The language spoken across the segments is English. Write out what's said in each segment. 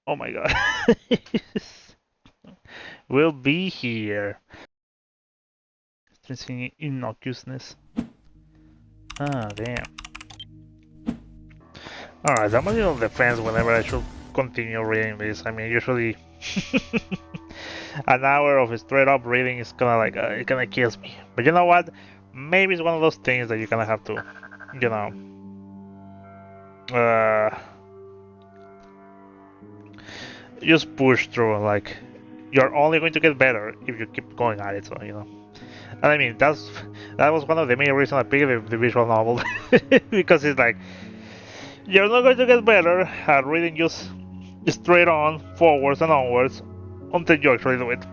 Oh my god. We'll be here. Intrinsic Innocuousness. Ah, damn. Alright, I'm a little defense whenever I should continue reading this. I mean, usually an hour of straight up reading is kinda like, it kinda kills me. But you know what? Maybe it's one of those things that you kinda have to, you know, just push through. Like, you're only going to get better if you keep going at it, so, you know. And I mean, that was one of the main reasons I picked the visual novel. Because it's like, you're not going to get better at reading just straight on, forwards and onwards, until you actually do it.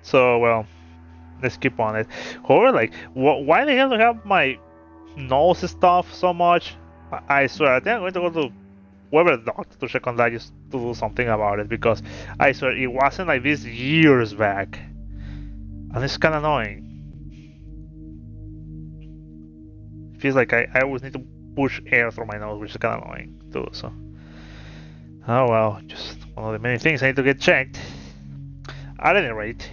So, well, let's keep on it. However, like, why the hell do I have my nose stuff so much? I swear, I think I'm going to go to whoever the doctor to check on that just to do something about it, because I swear it wasn't like this years back. And it's kind of annoying. Feels like I always need to push air through my nose, which is kind of annoying too, so. Oh well, just one of the many things I need to get checked. At any rate,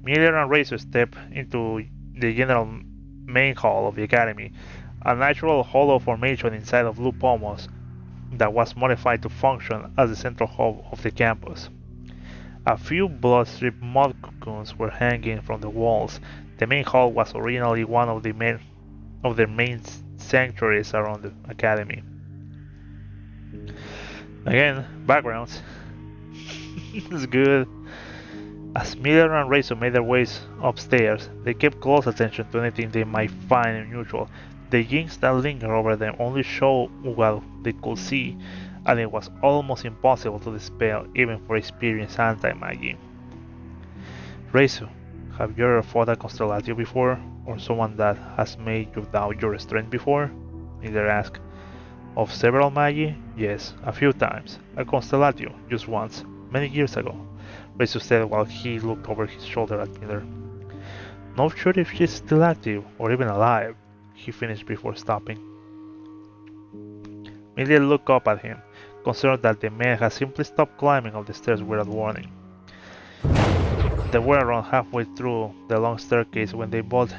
Miller and Razor step into the general main hall of the academy, a natural hollow formation inside of Blue Pomos that was modified to function as the central hub of the campus. A few blood-stripped mud cocoons were hanging from the walls. The main hall was originally one of their main sanctuaries around the academy. Again, backgrounds. It's good. As Miller and Razor made their ways upstairs, they kept close attention to anything they might find unusual. The jinx that lingered over them only showed what they could see, and it was almost impossible to dispel even for experienced anti-magi. Razor, have you ever fought a Constellatio before, or someone that has made you doubt your strength before? Miller asked. Of several magi? Yes, a few times. A Constellatio, just once, many years ago, Razor said while he looked over his shoulder at Miller. Not sure if she's still active, or even alive, he finished before stopping. Miller looked up at him, concerned that the man had simply stopped climbing up the stairs without warning. They were around halfway through the long staircase when they both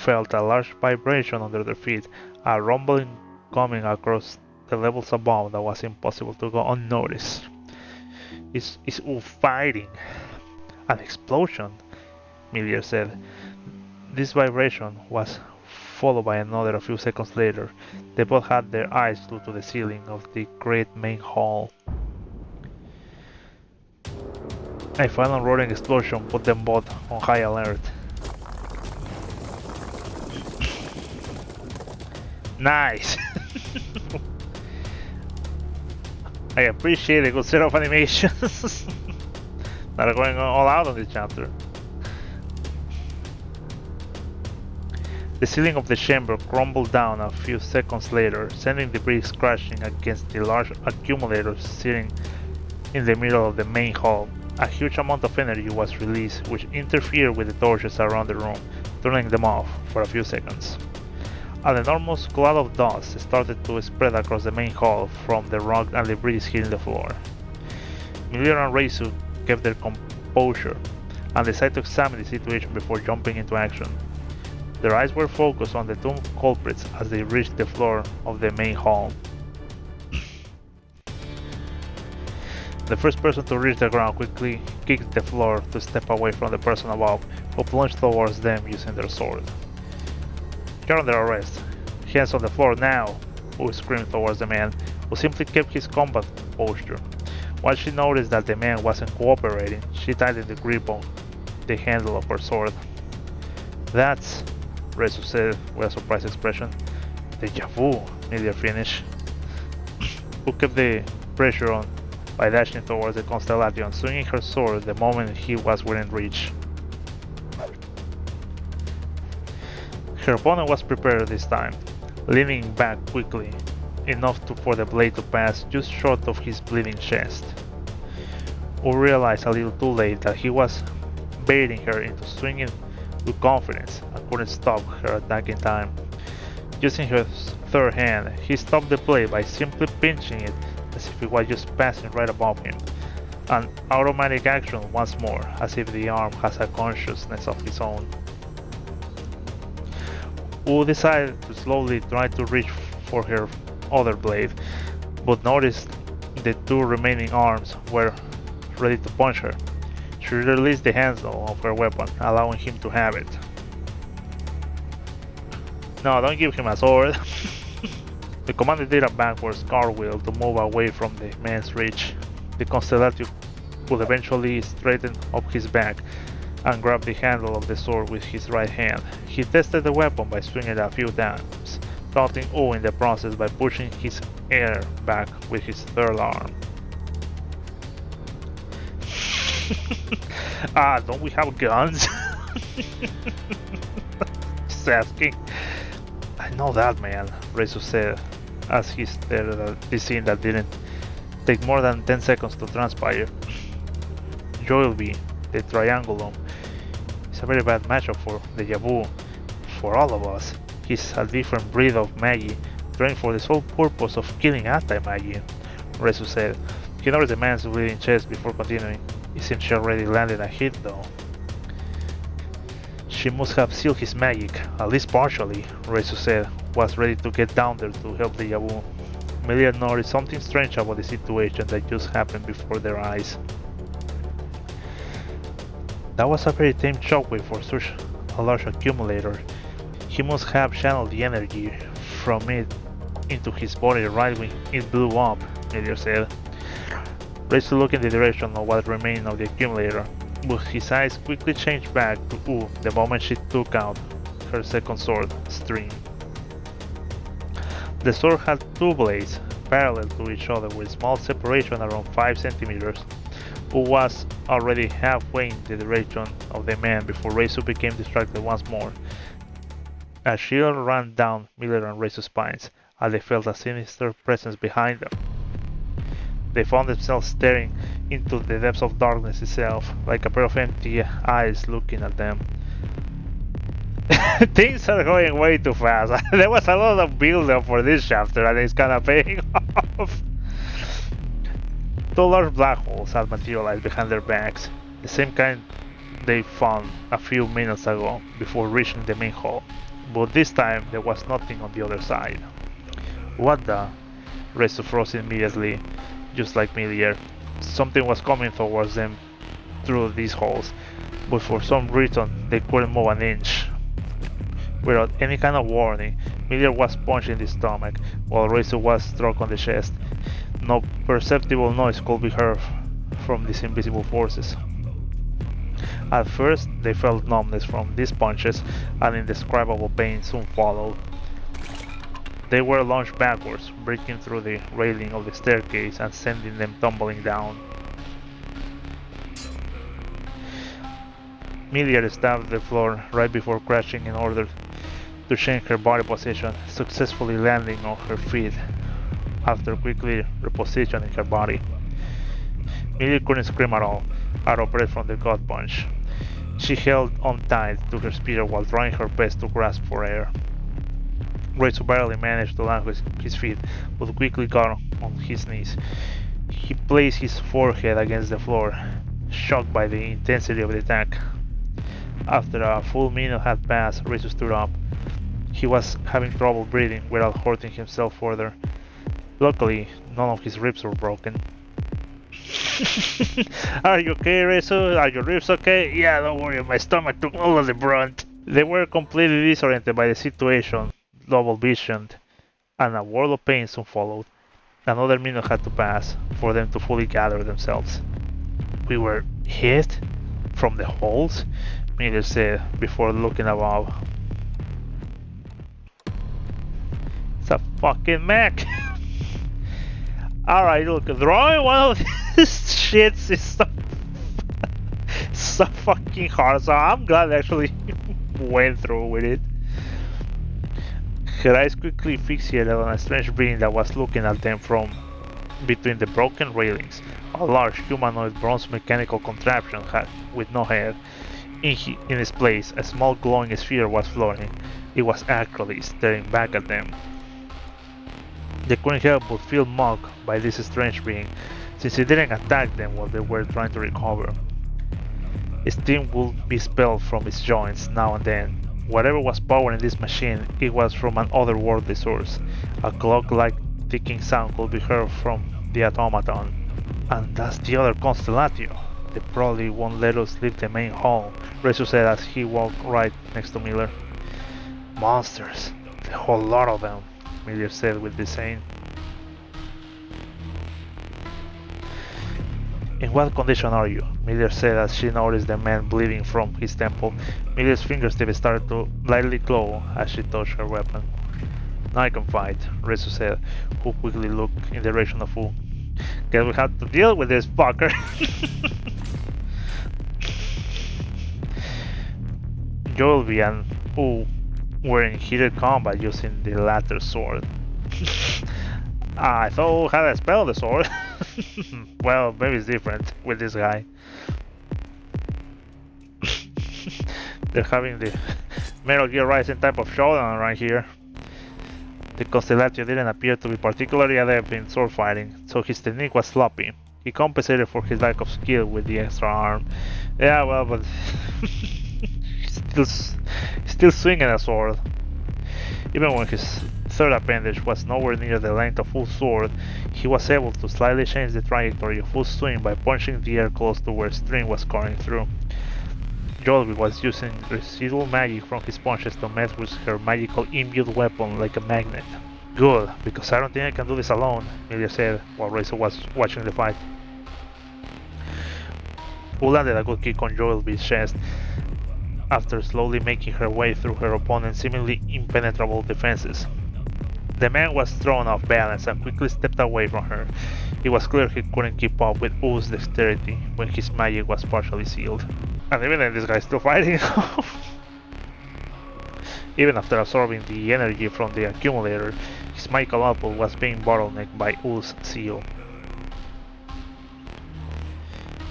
felt a large vibration under their feet, a rumbling coming across the levels above that was impossible to go unnoticed. It's fighting. An explosion, Miller said. This vibration was followed by another a few seconds later. They both had their eyes glued to the ceiling of the great main hall. A final roaring explosion put them both on high alert. Nice! I appreciate a good set of animations that are going all out on this chapter. The ceiling of the chamber crumbled down a few seconds later, sending debris crashing against the large accumulator sitting in the middle of the main hall. A huge amount of energy was released, which interfered with the torches around the room, turning them off for a few seconds. An enormous cloud of dust started to spread across the main hall from the rock and debris hitting the floor. Miller and Razor kept their composure and decided to examine the situation before jumping into action. Their eyes were focused on the two culprits as they reached the floor of the main hall. The first person to reach the ground quickly kicked the floor to step away from the person above, who plunged towards them using their sword. You're under arrest. Hands on the floor now, who screamed towards the man, who simply kept his combat posture. Once she noticed that the man wasn't cooperating, she tightened the grip on the handle of her sword. That's, Razor said with a surprised expression. Deja vu, Miller finished, who kept the pressure on by dashing towards the Constellatio and swinging her sword the moment he was within reach. Her opponent was prepared this time, leaning back quickly, enough for the blade to pass just short of his bleeding chest. We realized a little too late that he was baiting her into swinging with confidence and couldn't stop her attack in time. Using her third hand. He stopped the blade by simply pinching it as if it was just passing right above him. An automatic action once more, as if the arm has a consciousness of its own. Wu decided to slowly try to reach for her other blade, but noticed the two remaining arms were ready to punch her. She released the handle of her weapon, allowing him to have it. No, don't give him a sword. The commander did a backwards cartwheel to move away from the man's reach. The Constellatio would eventually straighten up his back and grab the handle of the sword with his right hand. He tested the weapon by swinging it a few times, taunting Wu in the process by pushing his air back with his third arm. Don't we have guns? Just asking. I know that, man, Rezu said as he stared at the scene that didn't take more than 10 seconds to transpire. Joylby, the Triangulum, is a very bad matchup for the Yabu, for all of us. He's a different breed of Magi, trained for the sole purpose of killing anti-Magi, Rezu said. He noticed the man's bleeding chest before continuing. Isn't she already landed a hit though? She must have sealed his magic, at least partially, Rezu said, was ready to get down there to help the Yabu. Melia noticed something strange about the situation that just happened before their eyes. That was a very tame shockwave for such a large accumulator. He must have channeled the energy from it into his body right when it blew up, Melia said. Rezu looked in the direction of what remained of the accumulator, but his eyes quickly changed back to Wu the moment she took out her second sword, Stream. The sword had two blades, parallel to each other with small separation around 5 centimeters. Wu was already halfway in the direction of the man before Rezu became distracted once more. A chill ran down Miller and Rezu's spines as they felt a sinister presence behind them. They found themselves staring into the depths of darkness itself, like a pair of empty eyes looking at them. Things are going way too fast. There was a lot of build-up for this chapter and it's kinda paying off. Two large black holes had materialized behind their backs, the same kind they found a few minutes ago before reaching the main hall, but this time there was nothing on the other side. What the? Rezu froze immediately, just like Milier. Something was coming towards them through these holes, but for some reason they couldn't move an inch. Without any kind of warning, Milier was punched in the stomach, while Rezu was struck on the chest. No perceptible noise could be heard from these invisible forces. At first, they felt numbness from these punches, and indescribable pain soon followed. They were launched backwards, breaking through the railing of the staircase and sending them tumbling down. Milier stabbed the floor right before crashing in order to change her body position, successfully landing on her feet after quickly repositioning her body. Milier couldn't scream at all, out of breath from the gut punch. She held on tight to her spear while trying her best to grasp for air. Rezu barely managed to land with his feet, but quickly got on his knees. He placed his forehead against the floor, shocked by the intensity of the attack. After a full minute had passed, Rezu stood up. He was having trouble breathing without hurting himself further. Luckily, none of his ribs were broken. Are you okay, Rezu? Are your ribs okay? Yeah, don't worry, my stomach took all of the brunt. They were completely disoriented by the situation, double-visioned, and a world of pain soon followed. Another minute had to pass for them to fully gather themselves. We were hit? From the holes? Miller said before looking above. It's a fucking mech! Alright, look, drawing one of these shits is so fucking hard, so I'm glad I actually went through with it. Her eyes quickly fixated on a strange being that was looking at them from between the broken railings. A large humanoid bronze mechanical contraption with no head. In its place, a small glowing sphere was floating. It was actually staring back at them. They couldn't help but feel mocked by this strange being, since he didn't attack them while they were trying to recover. Steam would be expelled from its joints now and then. Whatever was powering this machine, it was from an otherworldly source. A clock-like ticking sound could be heard from the automaton. And that's the other Constellatio. They probably won't let us leave the main hall, Rezo said as he walked right next to Miller. Monsters. A whole lot of them, Miller said with disdain. In what condition are you? Miller said as she noticed the man bleeding from his temple. Miller's fingertips started to lightly glow as she touched her weapon. Now I can fight, Rezo said, who quickly looked in the direction of Wu. Guess we have to deal with this fucker. Joelby and Wu were in heated combat using the latter's sword. I thought Wu had a spell on the sword. Well, maybe it's different with this guy. They're having the Metal Gear Rising type of showdown right here. The Constellatio didn't appear to be particularly adept in sword fighting, so his technique was sloppy. He compensated for his lack of skill with the extra arm. Yeah, well, but he's still swinging a sword. Even when his third appendage was nowhere near the length of Wu's sword, he was able to slightly change the trajectory of Wu's swing by punching the air close to where Stream was cutting through. Joelby was using residual magic from his punches to mess with her magical imbued weapon like a magnet. Good, because I don't think I can do this alone, Milia said while Rezo was watching the fight. Wu landed a good kick on Joelby's chest after slowly making her way through her opponent's seemingly impenetrable defenses. The man was thrown off balance and quickly stepped away from her. It was clear he couldn't keep up with Wu's dexterity when his magic was partially sealed. And even then, this guy's still fighting. Even after absorbing the energy from the accumulator, his magical output was being bottlenecked by Wu's seal.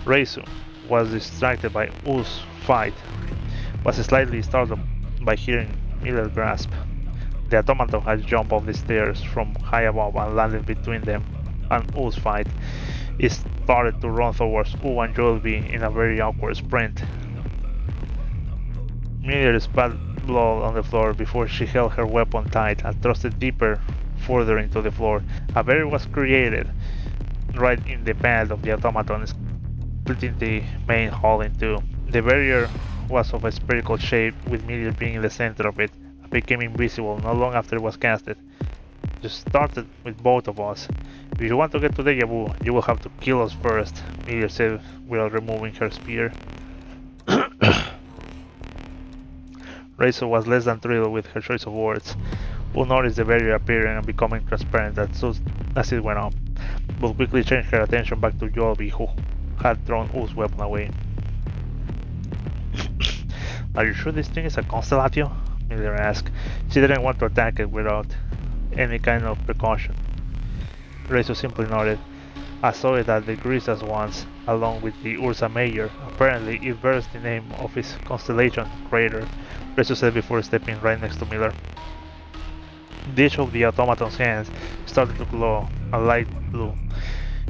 Rezo was distracted by Wu's fight, was slightly startled by hearing Miller's grasp. The automaton had jumped off the stairs from high above and landed between them and Wu's fight. It started to run towards Wu and Joelby in a very awkward sprint. Miller spat blood on the floor before she held her weapon tight and thrust it deeper further into the floor. A barrier was created right in the path of the automaton, splitting the main hall in two. The barrier was of a spherical shape, with Miller being in the center of it, and became invisible not long after it was casted. Just started with both of us. If you want to get to Deja Vu, you will have to kill us first, Miller said while removing her spear. Rezo was less than thrilled with her choice of words. Wu noticed the barrier appearing and becoming transparent as it went up, but quickly changed her attention back to Joelby, who had thrown Wu's weapon away. Are you sure this thing is a Constellatio? Miller asked. She didn't want to attack it without any kind of precaution. Rezo simply nodded. I saw it at the Grisas once, along with the Ursa Major. Apparently, it bears the name of its constellation crater, Rezo said before stepping right next to Miller. Each of the automaton's hands started to glow a light blue.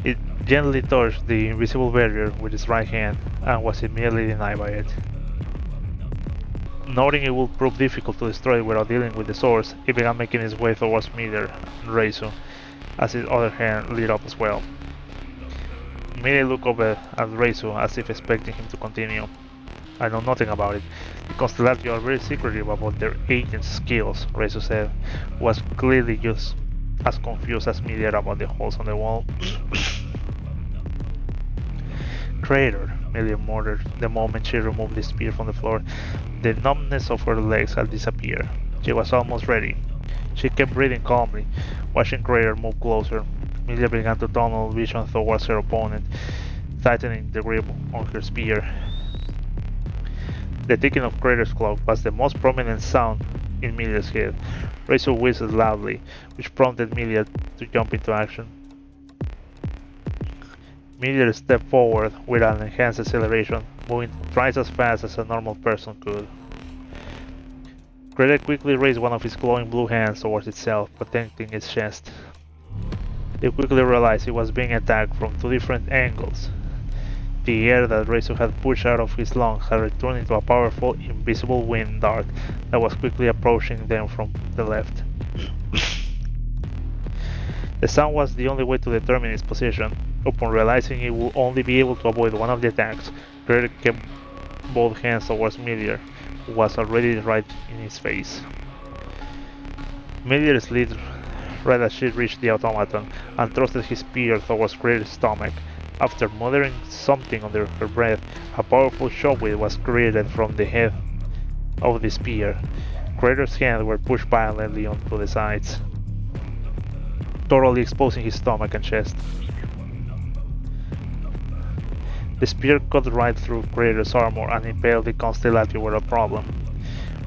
It gently touched the invisible barrier with its right hand and was immediately denied by it. Noting it would prove difficult to destroy it without dealing with the source, it began making its way towards Miller and Rezo, as his other hand lit up as well. Miller looked over at Rezo as if expecting him to continue. I know nothing about it. The Constellatio are very secretive about their agent's skills, Rezo said, who was clearly just as confused as Miller about the holes on the wall. Crater, Miller muttered the moment she removed the spear from the floor. The numbness of her legs had disappeared. She was almost ready. She kept breathing calmly, watching Crater move closer. Miller began to tunnel vision towards her opponent, tightening the grip on her spear. The ticking of Crater's clock was the most prominent sound in Miller's head. Rezo whistled loudly, which prompted Miller to jump into action. Miller stepped forward with an enhanced acceleration, moving twice as fast as a normal person could. Crater quickly raised one of his glowing blue hands towards itself, protecting its chest. They quickly realized he was being attacked from two different angles. The air that Razor had pushed out of his lungs had returned into a powerful, invisible wind dart that was quickly approaching them from the left. The sound was the only way to determine its position. Upon realizing he would only be able to avoid one of the attacks, Crater kept both hands towards Meteor, who was already right in his face. Meteor slid right as she reached the automaton and thrusted his spear towards Crater's stomach. After muttering something under her breath, a powerful shockwave was created from the head of the spear. Crater's hands were pushed violently onto the sides, totally exposing his stomach and chest. The spear cut right through Crater's armor and impaled the constellation without a problem.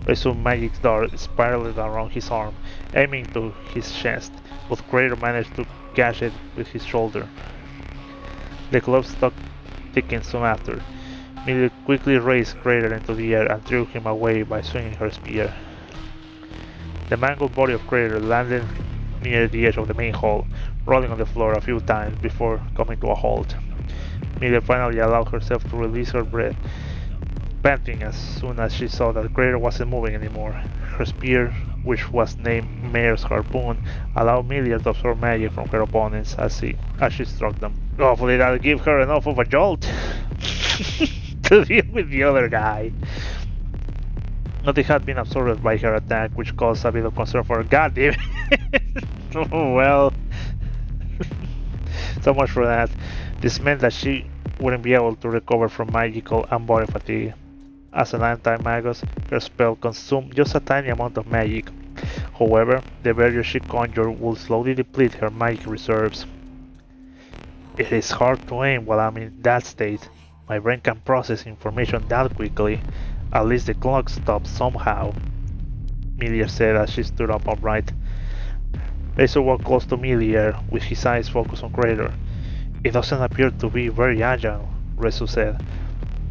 Razor's magic dart spiraled around his arm, aiming to his chest, but Crater managed to catch it with his shoulder. The glove stuck ticking soon after. Millie quickly raised Crater into the air and threw him away by swinging her spear. The mangled body of Crater landed near the edge of the main hall, rolling on the floor a few times before coming to a halt. Millie finally allowed herself to release her breath, panting as soon as she saw that Crater wasn't moving anymore. Her spear, which was named Mayor's Harpoon, allowed Millie to absorb magic from her opponents as she struck them. Hopefully that'll give her enough of a jolt to deal with the other guy. Nothing had been absorbed by her attack, which caused a bit of concern for her. God damn it! Oh well. So much for that. This meant that she wouldn't be able to recover from magical and body fatigue. As an anti-magus, her spell consumed just a tiny amount of magic. However, the barrier she conjured would slowly deplete her magic reserves. It is hard to aim while I'm in that state. My brain can process information that quickly. At least the clock stopped somehow, Meteor said as she stood up upright. Razor walked close to Meteor with his eyes focused on Crater. It doesn't appear to be very agile, Razor said.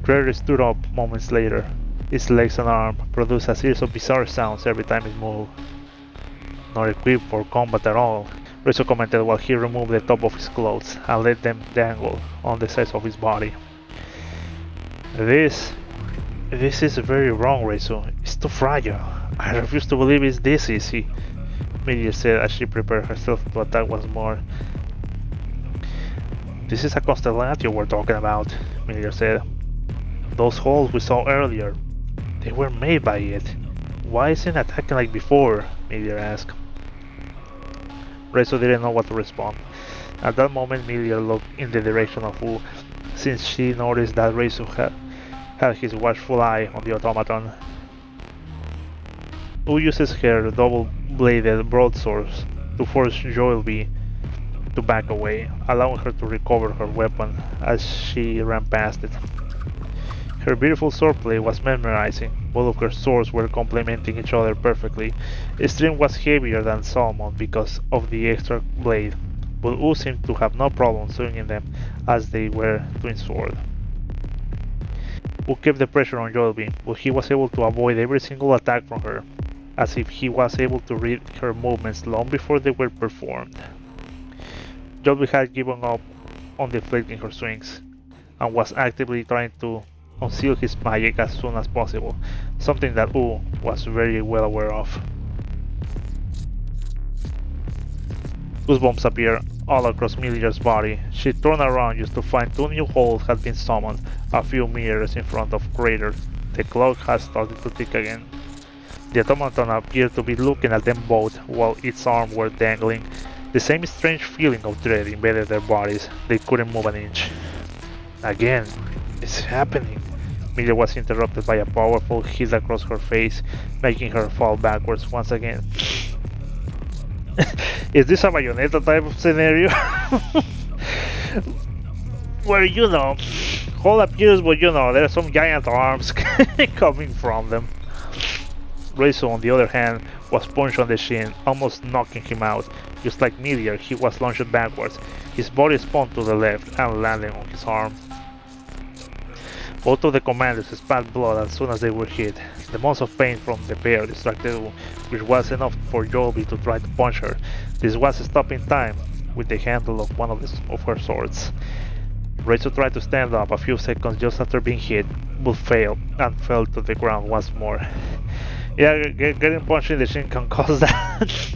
Crater stood up moments later. His legs and arms produced a series of bizarre sounds every time it moved. Not equipped for combat at all, Razor commented while he removed the top of his clothes and let them dangle on the sides of his body. This is very wrong, Razor. It's too fragile. I refuse to believe it's this easy, Meteor said as she prepared herself to attack once more. This is a constellation we're talking about, Meteor said. Those holes we saw earlier, they were made by it. Why isn't it attacking like before? Meteor asked. Razor didn't know what to respond. At that moment, Meteor looked in the direction of Wu, since she noticed that Razor had his watchful eye on the automaton. Wu uses her double-bladed broadswords to force Joelby to back away, allowing her to recover her weapon as she ran past it. Her beautiful swordplay was mesmerizing. Both of her swords were complementing each other perfectly. Stream was heavier than Salmon because of the extra blade, but Wu seemed to have no problem swinging them as they were twin swords. Wu kept the pressure on Joelby, but he was able to avoid every single attack from her, as if he was able to read her movements long before they were performed. Joelby had given up on deflecting her swings, and was actively trying to conceal his magic as soon as possible, something that Wu was very well aware of. Goosebumps appeared all across Meteor's body. She turned around just to find two new holes had been summoned a few meters in front of Crater. The clock had started to tick again. The automaton appeared to be looking at them both while its arms were dangling. The same strange feeling of dread invaded their bodies. They couldn't move an inch. Again, it's happening. Meteor was interrupted by a powerful hit across her face, making her fall backwards once again. Is this a Bayonetta type of scenario? Where hole appears, but there's some giant arms coming from them. Razor, on the other hand, was punched on the shin, almost knocking him out. Just like Meteor, he was launched backwards. His body spun to the left and landed on his arm. Both of the commanders spat blood as soon as they were hit. The months of pain from the pair distracted Wu, which was enough for Joelby to try to punch her. This was a stop in time. with the handle of one of her swords. Rachel tried to stand up a few seconds just after being hit, but failed and fell to the ground once more. Yeah, getting punched in the shin can cause that.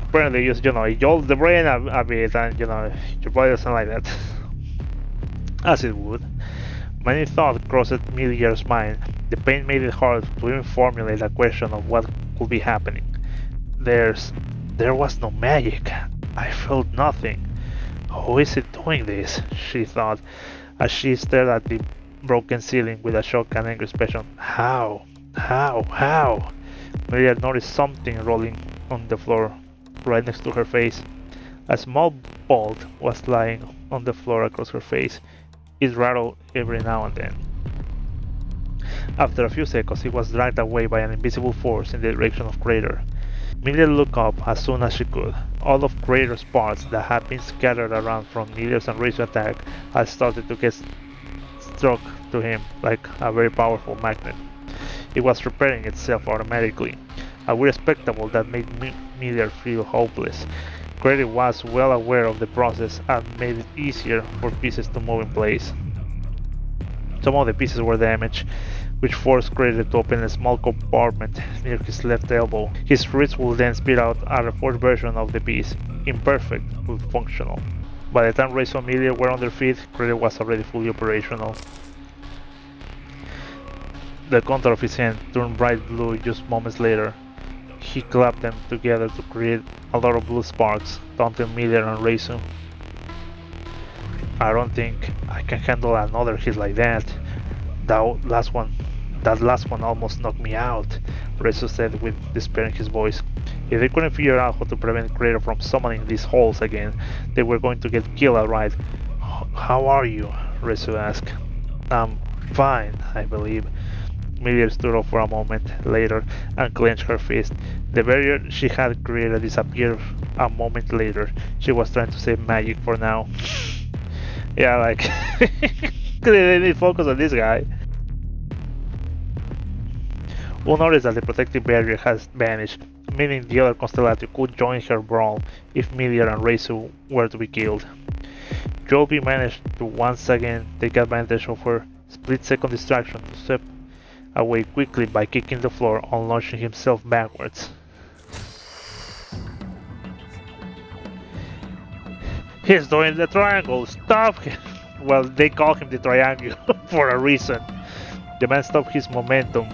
Apparently, it jolts the brain a bit, and your body doesn't like that. As it would. Many thoughts crossed Millier's mind. The pain made it hard to even formulate a question of what could be happening. There was no magic. I felt nothing. Who is it doing this? She thought, as she stared at the broken ceiling with a shocked and angry expression. How? How? Millie noticed something rolling on the floor right next to her face. A small bolt was lying on the floor across her face. It rattled every now and then. After a few seconds, it was dragged away by an invisible force in the direction of Crater. Millie looked up as soon as she could. All of Crater's parts that had been scattered around from Millier's and Rachel's attack had started to get struck to him like a very powerful magnet. It was repairing itself automatically, a weird spectacle that made Millier feel hopeless. Crater was well aware of the process and made it easier for pieces to move in place. Some of the pieces were damaged, which forced Crater to open a small compartment near his left elbow. His wrist would then spit out a reforged version of the piece, imperfect but functional. By the time Rachel and Millier were on their feet, Crater was already fully operational. The contour of his hand turned bright blue just moments later. He clapped them together to create a lot of blue sparks, taunting Millier and Raisu. I don't think I can handle another hit like that. That last one almost knocked me out, Raisu said with despair in his voice. If they couldn't figure out how to prevent Crater from summoning these holes again, they were going to get killed outright. How are you? Raisu asked. I'm fine, I believe. Millier stood up for a moment later and clenched her fist. The barrier she had created disappeared a moment later. She was trying to save magic for now. Yeah, like, they need focus on this guy. We'll notice that the protective barrier has vanished, meaning the other Constellati could join her brawl if Millier and Raisu were to be killed. Joby managed to once again take advantage of her split-second distraction to step away quickly by kicking the floor and launching himself backwards. He's doing the triangle, stop him! Well, they call him the triangle for a reason. The man stopped his momentum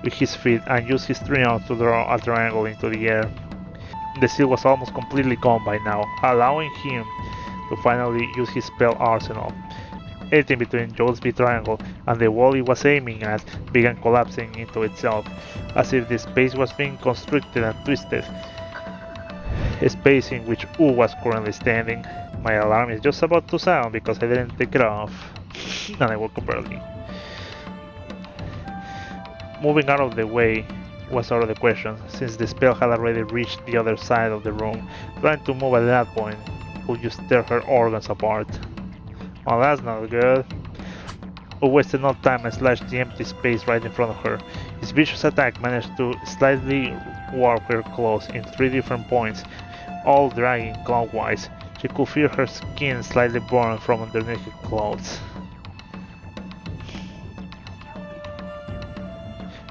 with his feet and used his three arms to draw a triangle into the air. The seal was almost completely gone by now, allowing him to finally use his spell arsenal. Anything between Joel's big triangle and the wall he was aiming at began collapsing into itself, as if the space was being constricted and twisted, a space in which U was currently standing. My alarm is just about to sound because I didn't take it off, and I woke up early. Moving out of the way was out of the question, since the spell had already reached the other side of the room. Trying to move at that point would just tear her organs apart. Well, that's not good. U wasted no time and slashed the empty space right in front of her. His vicious attack managed to slightly warp her claws in 3 different points, all dragging clockwise. She could feel her skin slightly burn from underneath her clothes.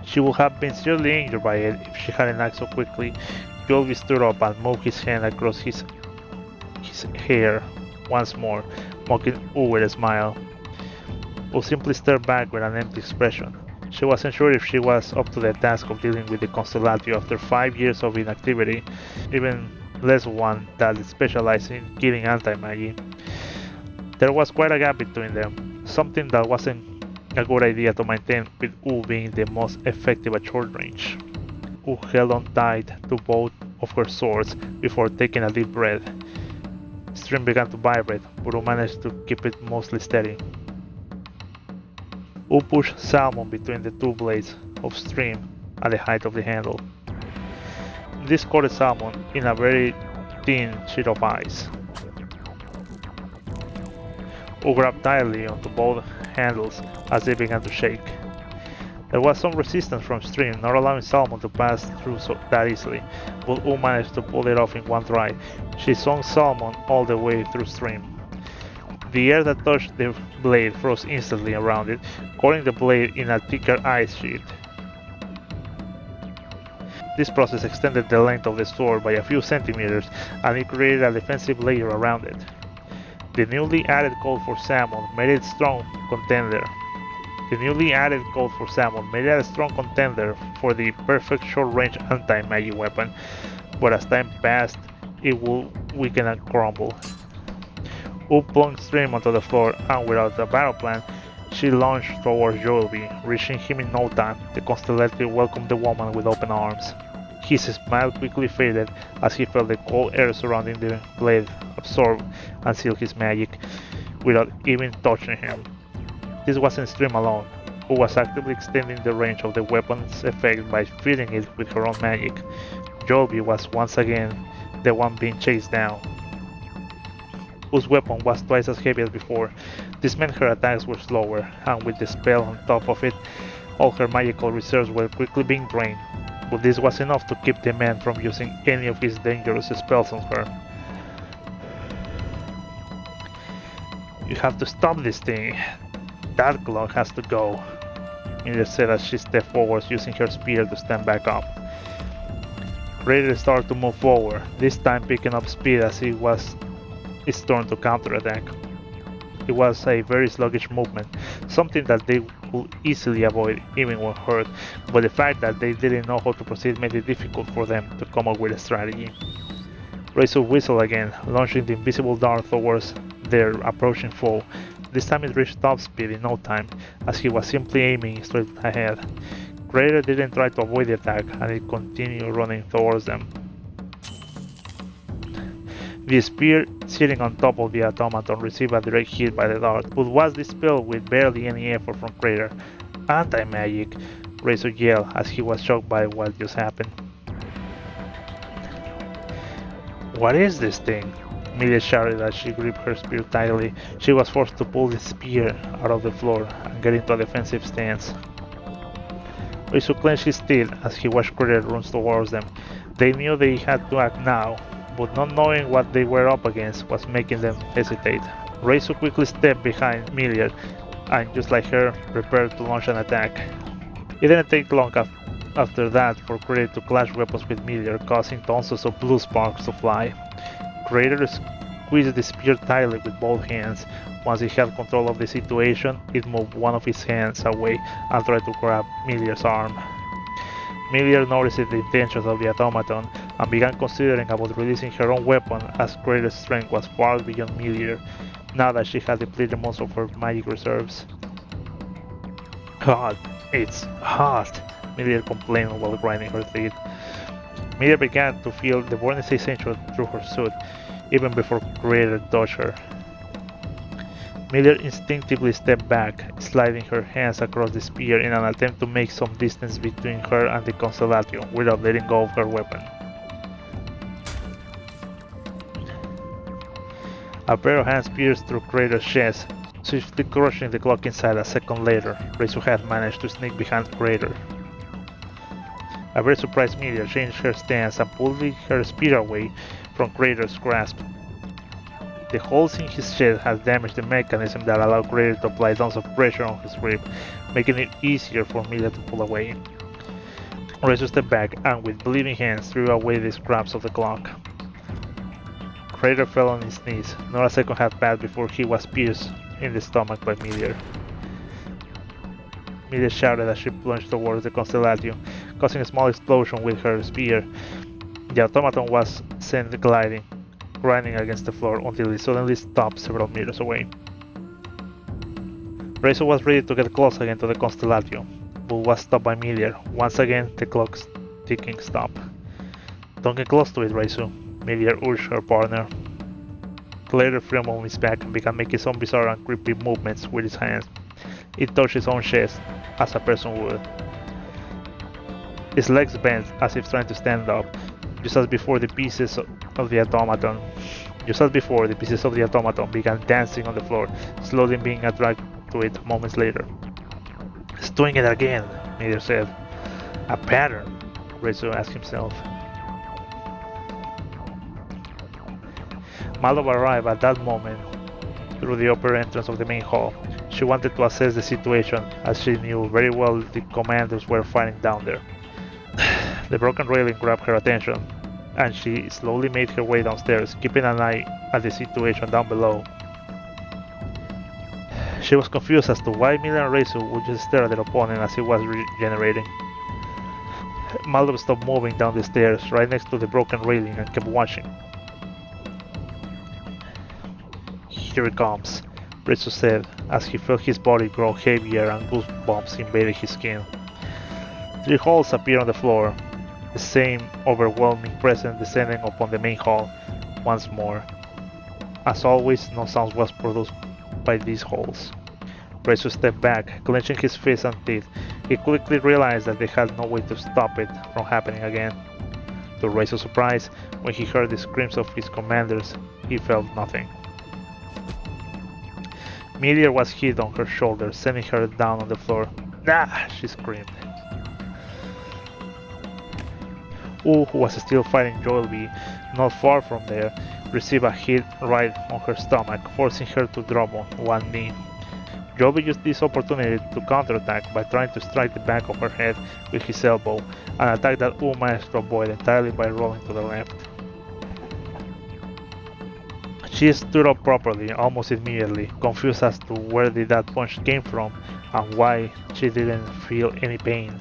She would have been seriously injured by it if she hadn't acted so quickly. Joel stood up and moved his hand across his hair once more, mocking U with a smile. U simply stared back with an empty expression. She wasn't sure if she was up to the task of dealing with the Constellatio after 5 years of inactivity, even less one that specialized in killing anti-magie. There was quite a gap between them, something that wasn't a good idea to maintain with U being the most effective at short range. U held on tight to both of her swords before taking a deep breath. Stream began to vibrate, but U managed to keep it mostly steady. U pushed Salmon between the 2 blades of Stream at the height of the handle. This coated Salmon in a very thin sheet of ice. U grabbed tightly onto both handles as they began to shake. There was some resistance from stream, not allowing Salmon to pass through that easily, but U managed to pull it off in one try. She swung Salmon all the way through stream. The air that touched the blade froze instantly around it, coating the blade in a thicker ice sheet. This process extended the length of the sword by a few centimeters, and it created a defensive layer around it. The newly added code for Salmon made it a strong contender. For the perfect short-range anti-magic weapon, but as time passed, it would weaken and crumble. U plunged Stream onto the floor, and without a battle plan, she launched towards Joelby, reaching him in no time. The Constellation welcomed the woman with open arms. His smile quickly faded as he felt the cold air surrounding the blade absorb and seal his magic, without even touching him. This wasn't Stream alone, who was actively extending the range of the weapon's effect by feeding it with her own magic. Joelby was once again the one being chased down. U's weapon was twice as heavy as before. This meant her attacks were slower, and with the spell on top of it, all her magical reserves were quickly being drained. But this was enough to keep the man from using any of his dangerous spells on her. You have to stop this thing. That clock has to go, Miller said as she stepped forward using her spear to stand back up. Raider started to move forward, this time picking up speed as it was its turn to counterattack. It was a very sluggish movement, something that they could easily avoid even when hurt, but the fact that they didn't know how to proceed made it difficult for them to come up with a strategy. Razor whistled again, launching the invisible dart towards their approaching foe. This time it reached top speed in no time, as he was simply aiming straight ahead. Raider didn't try to avoid the attack, and it continued running towards them. The spear sitting on top of the automaton received a direct hit by the dart, but was dispelled with barely any effort from Crater. Anti-magic! Razor yelled as he was shocked by what just happened. What is this thing? Amelia shouted as she gripped her spear tightly. She was forced to pull the spear out of the floor and get into a defensive stance. Razor clenched his teeth as he watched Crater run towards them. They knew they had to act now, but not knowing what they were up against was making them hesitate. Razor quickly stepped behind Milliard and, just like her, prepared to launch an attack. It didn't take long after that for Crater to clash weapons with Milliard, causing tons of blue sparks to fly. Crater squeezed the spear tightly with both hands. Once he had control of the situation, it moved one of his hands away and tried to grab Milliard's arm. Milliard noticed the intentions of the automaton and began considering about releasing her own weapon, as Crater's strength was far beyond Milliard, now that she had depleted most of her magic reserves. God, it's hot, Milliard complained while grinding her teeth. Milliard began to feel the burning sensation through her suit, even before Crater touched her. Milliard instinctively stepped back, sliding her hands across the spear in an attempt to make some distance between her and the Constellation without letting go of her weapon. A pair of hands pierced through Crater's chest, swiftly crushing the clock inside. A second later, Razor had managed to sneak behind Crater. A very surprised Milliard changed her stance and pulled her spear away from Crater's grasp. The holes in his chest had damaged the mechanism that allowed Crater to apply tons of pressure on his grip, making it easier for Milliard to pull away. Razor stepped back and, with bleeding hands, threw away the scraps of the clock. Crater fell on his knees. Not a second had passed before he was pierced in the stomach by Milliard. Milliard shouted as she plunged towards the Constellation, causing a small explosion with her spear. The automaton was sent gliding, grinding against the floor until it suddenly stopped several meters away. Razor was ready to get close again to the Constellation, but was stopped by Milliard. Once again, the clock's ticking stopped. Don't get close to it, Razor, Milliard urged her partner. Crater threw him on his back and began making some bizarre and creepy movements with his hands. It touched his own chest, as a person would. His legs bent as if trying to stand up, just as before the pieces of the automaton began dancing on the floor, slowly being attracted to it moments later. It's doing it again, Meteor said. A pattern? Razor asked himself. Maldo arrived at that moment through the upper entrance of the main hall. She wanted to assess the situation, as she knew very well the commanders were fighting down there. The broken railing grabbed her attention, and she slowly made her way downstairs, keeping an eye at the situation down below. She was confused as to why Miller and Razor would just stare at their opponent as he was regenerating. Maldo stopped moving down the stairs right next to the broken railing and kept watching. Here it comes, Razor said, as he felt his body grow heavier and goosebumps invaded his skin. 3 holes appeared on the floor, the same overwhelming presence descending upon the main hall once more. As always, no sound was produced by these holes. Razor stepped back, clenching his fists and teeth. He quickly realized that they had no way to stop it from happening again. To Razor's surprise, when he heard the screams of his commanders, he felt nothing. Meteor was hit on her shoulder, sending her down on the floor. Ah! She screamed. Who was still fighting Joelby, not far from there, received a hit right on her stomach, forcing her to drop on one knee. Joelby used this opportunity to counterattack by trying to strike the back of her head with his elbow, an attack that Wu managed to avoid entirely by rolling to the left. She stood up properly almost immediately, confused as to where that punch came from and why she didn't feel any pain.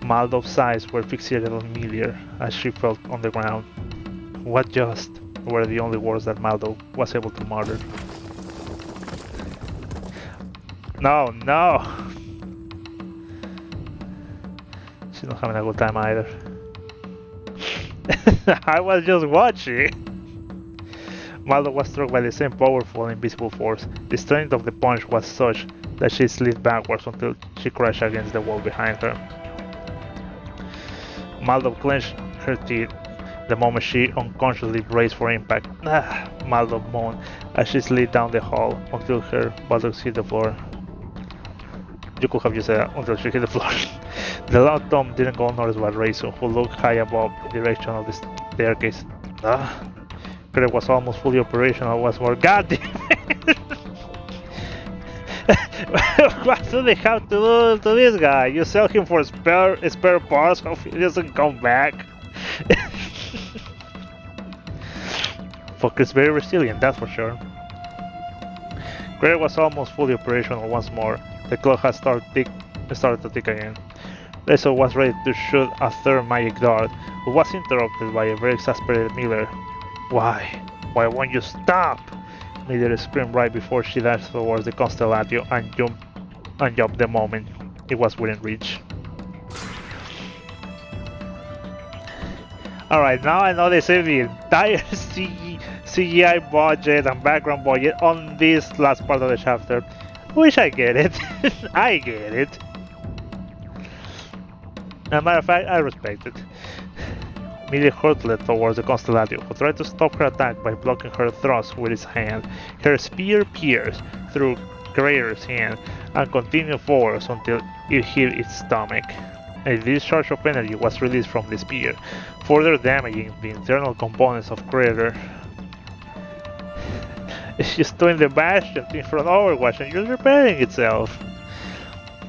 Maldo's eyes were fixated on Meteor as she fell on the ground. What just were the only words that Maldo was able to mutter. No, no! She's not having a good time either. I was just watching! Maldo was struck by the same powerful invisible force. The strength of the punch was such that she slid backwards until she crashed against the wall behind her. Maldo clenched her teeth the moment she unconsciously braced for impact. Ah, Maldo moaned as she slid down the hall until her buttocks hit the floor. You could have just said that until she hit the floor. The loud thump didn't go unnoticed by Razor, who looked high above the direction of the staircase. Craig was almost fully operational once more. God damn it! What do they have to do to this guy? You sell him for spare parts, hope he doesn't come back. Fucker's very resilient, that's for sure. Craig was almost fully operational once more. The clock had started to tick again. Razor was ready to shoot a third magic dart, but was interrupted by a very exasperated Miller. Why? Why won't you stop? Miller screamed right before she dashed towards the Constellatio and jumped the moment it was within reach. Alright, now I know they saved the entire CGI budget and background budget on this last part of the chapter. Which I get it. I get it. As a matter of fact, I respect it. Meteor hurtled towards the Constellatio, who tried to stop her attack by blocking her thrust with his hand. Her spear pierced through Crater's hand and continued forwards until it hit its stomach. A discharge of energy was released from the spear, further damaging the internal components of Crater. It's just doing the bastion thing from Overwatch and just repairing itself.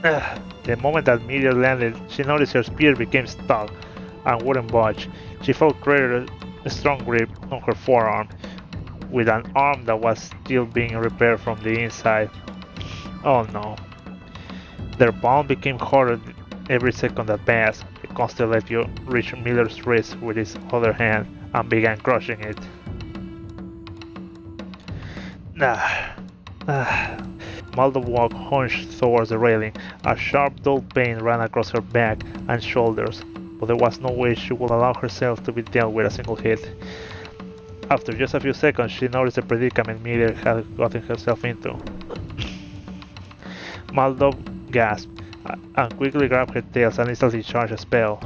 The moment that Meteor landed, she noticed her spear became stuck and wouldn't budge. She felt Crater's strong grip on her forearm, with an arm that was still being repaired from the inside. Oh no. Their bond became harder every second that passed. The Constellatio reached Miller's wrist with his other hand and began crushing it. Maldo walked hunched towards the railing. A sharp, dull pain ran across her back and shoulders, but there was no way she would allow herself to be dealt with a single hit. After just a few seconds, she noticed the predicament Meteor had gotten herself into. Maldo gasped and quickly grabbed her tails and instantly charged a spell.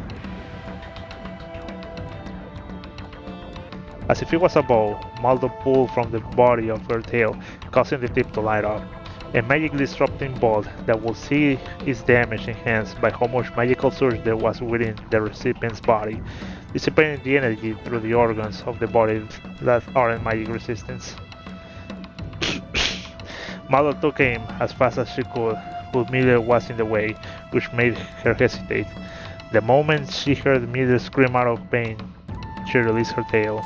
As if it was a bow, Maldo pulled from the body of her tail, causing the tip to light up. A magic disrupting bolt that would see its damage enhanced by how much magical surge there was within the recipient's body, dissipating the energy through the organs of the body that aren't magic resistance. Mother took aim as fast as she could, but Miller was in the way, which made her hesitate. The moment she heard Miller scream out of pain, she released her tail.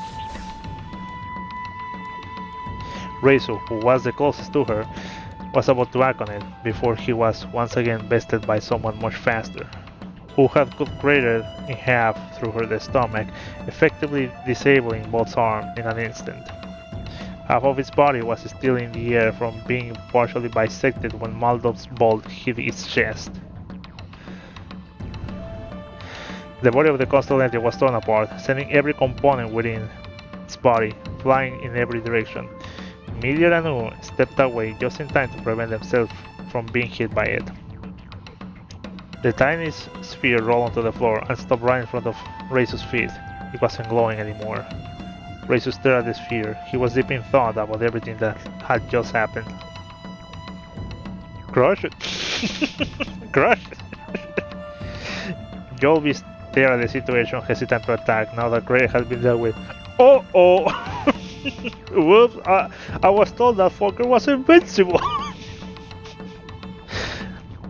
Razor, who was the closest to her, was about to act on it before he was once again bested by someone much faster, who had cut Crater in half through her stomach, effectively disabling Bolt's arm in an instant. Half of its body was still in the air from being partially bisected when Maldov's bolt hit its chest. The body of the Constellation was torn apart, sending every component within its body flying in every direction. Meteor and U stepped away just in time to prevent themselves from being hit by it. The tiny sphere rolled onto the floor and stopped right in front of Razor's feet. It wasn't glowing anymore. Razor stared at the sphere. He was deep in thought about everything that had just happened. Crush it! Crush it! Joel stared at the situation, hesitant to attack now that Crater had been dealt with. Oh! Whoops, I was told that fucker was invincible!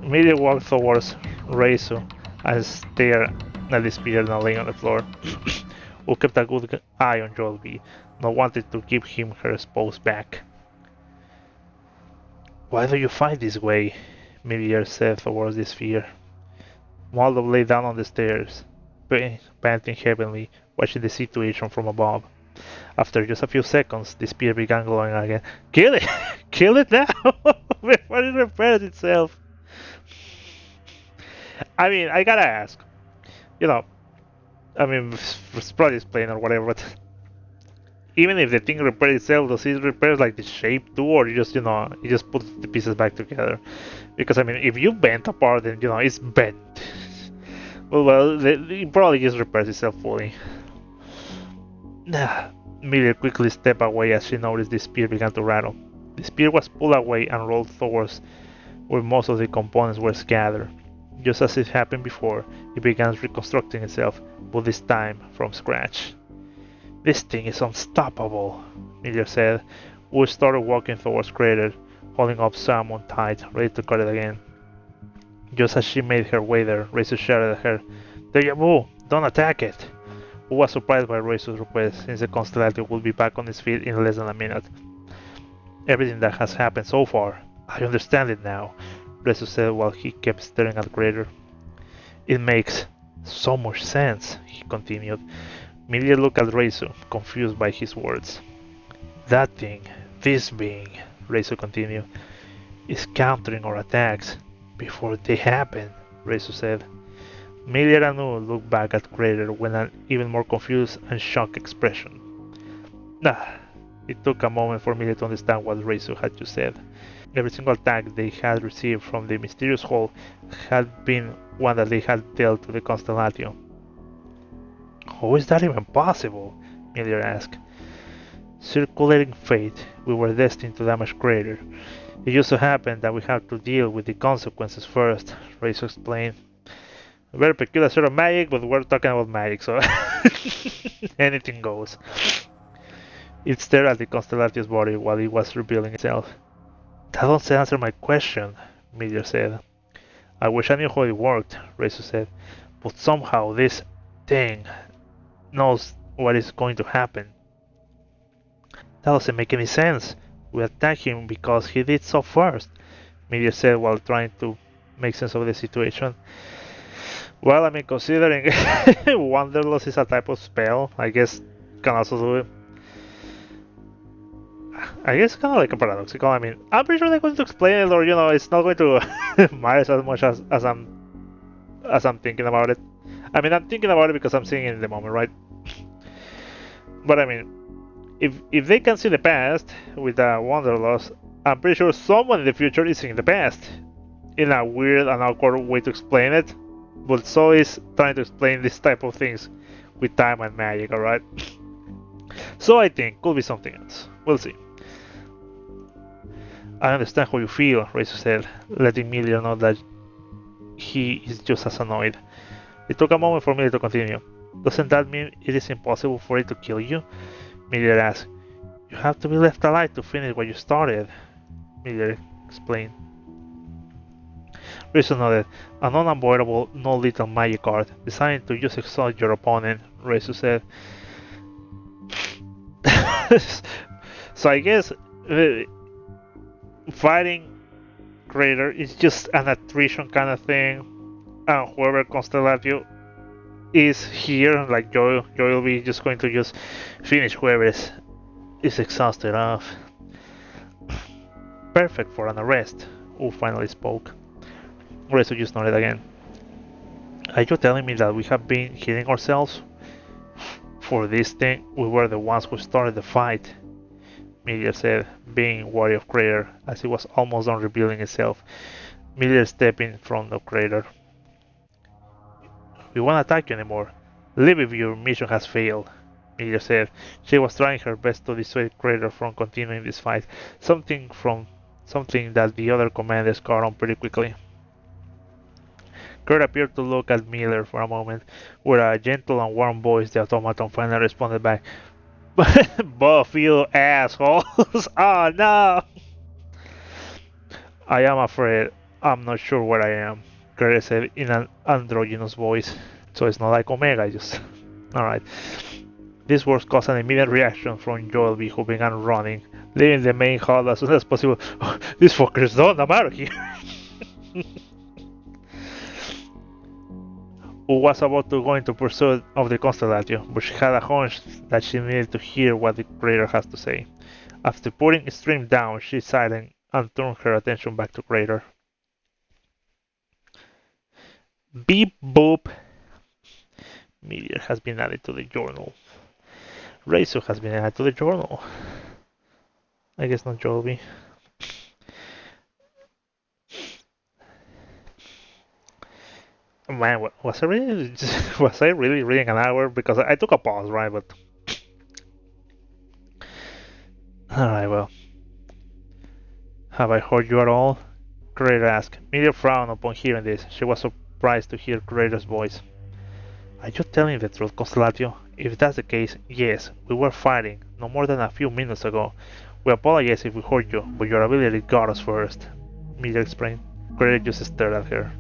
Meteor walked towards Razor and stared at the spear now laying on the floor. Who kept a good eye on Joel B, not wanting to give him her exposed back. Why do you fight this way? Meteor said towards the sphere. Moldov lay down on the stairs, panting heavily, watching the situation from above. After just a few seconds, the spear began glowing again. Kill it! Kill it now! Before it repairs itself! I mean, I gotta ask. You know, I mean, it's probably explained or whatever, but even if the thing repairs itself, does it repair like the shape too, or you just, you know, you just put the pieces back together? Because I mean, if you bent apart, then you know it's bent. well, it probably just repairs itself fully. Meteor quickly stepped away as she noticed the spear began to rattle. The spear was pulled away and rolled towards where most of the components were scattered. Just as it happened before, it began reconstructing itself, but this time from scratch. This thing is unstoppable, Meteor said, who started walking towards Crater, holding up Salmon tight, ready to cut it again. Just as she made her way there, Razor shouted at her, "Deja vu! Don't attack it!" Who was surprised by Razor's request, since the Constellation would be back on its feet in less than a minute. Everything that has happened so far, I understand it now, Razor said while he kept staring at Crater. It makes so much sense, he continued. Meteor looked at Razor, confused by his words. That thing, this being, Razor continued, is countering our attacks before they happen, Razor said. Meteor and U looked back at Crater with an even more confused and shocked expression. It took a moment for Meteor to understand what Razor had just said. Every single attack they had received from the mysterious hole had been one that they had dealt to the Constellation. How is that even possible? Meteor asked. Circulating fate, we were destined to damage Crater. It just so happened that we had to deal with the consequences first, Razor explained. A very peculiar sort of magic, but we're talking about magic, so anything goes. It stared at the Constellation's body while it was revealing itself. That doesn't answer my question, Meteor said. I wish I knew how it worked, Razor said, but somehow this thing knows what is going to happen. That doesn't make any sense. We attacked him because he did so first, Meteor said while trying to make sense of the situation. Well, I mean, considering Wanderlust is a type of spell, I guess can also do it. I guess kind of like a paradoxical. I mean, I'm pretty sure they're going to explain it, or you know, it's not going to matter as much as I'm thinking about it. I mean, I'm thinking about it because I'm seeing it in the moment, right? But I mean, if they can see the past with a Wanderlust, I'm pretty sure someone in the future is seeing the past in a weird and awkward way to explain it. But so is trying to explain this type of things with time and magic, alright? So I think could be something else. We'll see. I understand how you feel, Razor said, letting Miller know that he is just as annoyed. It took a moment for Miller to continue. Doesn't that mean it is impossible for it to kill you? Miller asked. You have to be left alive to finish what you started, Miller explained. Razor nodded. An unavoidable, no-lethal magic card, designed to just exhaust your opponent, Razor said. So I guess fighting Crater is just an attrition kind of thing, and whoever Constellatio is here, like Joy will be just going to just finish whoever is exhausted off. Perfect for an arrest, who finally spoke. Rezo just nodded again. Are you telling me that we have been hitting ourselves? For this thing, we were the ones who started the fight, Miller said, being wary of Crater, as it was almost done revealing itself. Miller stepped in front of Crater. We won't attack you anymore. Leave if your mission has failed, Miller said. She was trying her best to dissuade Crater from continuing this fight, something that the other commanders caught on pretty quickly. Crater appeared to look at Miller for a moment. With a gentle and warm voice, the automaton finally responded back. Both you assholes! Oh no! I am afraid I'm not sure where I am, Crater said in an androgynous voice. So it's not like Omega, just... Alright. These words caused an immediate reaction from Joelby, who began running, leaving the main hall as soon as possible. Oh, this fucker's done, I'm out of here! Who was about to go into pursuit of the Constellatio, but she had a hunch that she needed to hear what the Crater has to say. After putting Stream down, she silent and turned her attention back to Crater. Beep boop. Meteor has been added to the journal. Razor has been added to the journal. I guess not Joby. Man, was I really reading an hour? Because I took a pause, right? But alright, well. Have I heard you at all? Crater asked. Meteor frowned upon hearing this. She was surprised to hear Crater's voice. Are you telling the truth, Constellatio? If that's the case, yes, we were fighting, no more than a few minutes ago. We apologize if we hurt you, but your ability got us first, Meteor explained. Crater just stared at her.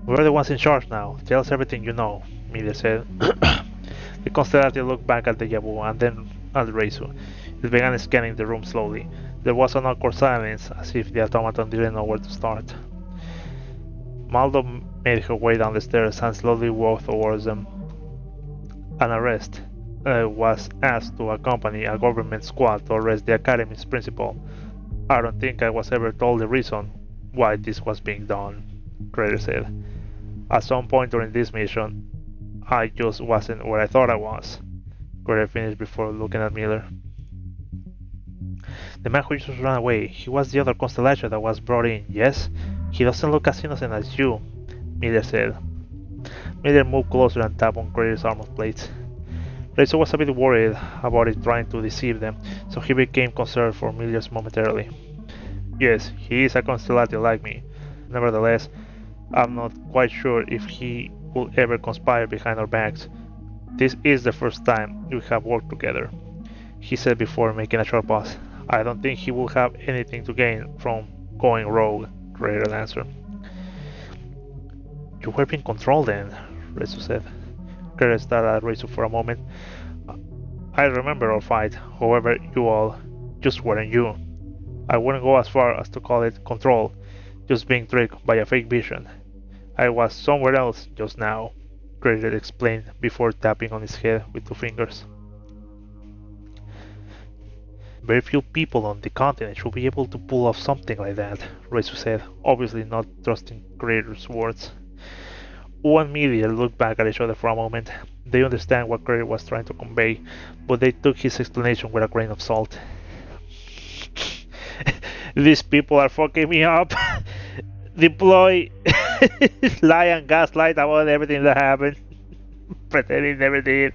We're the ones in charge now. Tell us everything you know, Meteor said. The Constellatio looked back at the Yabu and then at Razor. It began scanning the room slowly. There was an awkward silence, as if the automaton didn't know where to start. Maldo made her way down the stairs and slowly walked towards them. An arrest was asked to accompany a government squad to arrest the academy's principal. I don't think I was ever told the reason why this was being done, Crater said. At some point during this mission, I just wasn't where I thought I was. Crater finished before looking at Miller. The man who just ran away, he was the other Constellation that was brought in, yes? He doesn't look as innocent as you, Miller said. Miller moved closer and tapped on Crater's armor plates. Razor was a bit worried about it trying to deceive them, so he became concerned for Miller's momentarily. Yes, he is a Constellation like me. Nevertheless, I'm not quite sure if he will ever conspire behind our backs. This is the first time we have worked together, he said before making a short pause. I don't think he will have anything to gain from going rogue, Crater answered. You were being controlled then, Razor said. Crater stared at Razor for a moment. I remember our fight, however, you all just weren't you. I wouldn't go as far as to call it control, just being tricked by a fake vision. I was somewhere else just now, Crater explained before tapping on his head with 2 fingers. Very few people on the continent should be able to pull off something like that, Razor said, obviously not trusting Crater's words. U and Meteor looked back at each other for a moment. They understand what Crater was trying to convey, but they took his explanation with a grain of salt. These people are fucking me up. Deploy, lie and gaslight about everything that happened. Pretend it never did.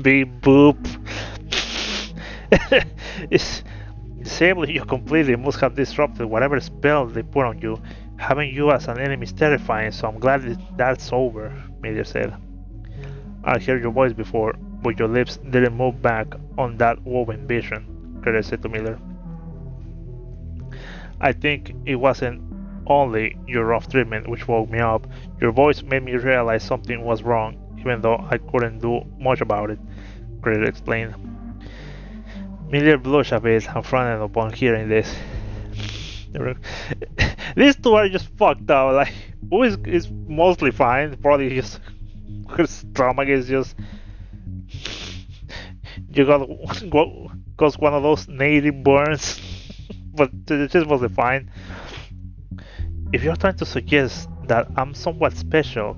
Beep boop. It's disabling you completely must have disrupted whatever spell they put on you. Having you as an enemy is terrifying, so I'm glad that's over, Miller said. I heard your voice before, but your lips didn't move back on that woven vision, Crater said to Miller. I think it wasn't only your rough treatment which woke me up. Your voice made me realize something was wrong, even though I couldn't do much about it, Crater explained. Miller blushed a bit and frowned upon hearing this. These two are just fucked up. Like, who is mostly fine. Probably just her stomach is just. You got cause one of those native burns, but it's just mostly fine. If you're trying to suggest that I'm somewhat special,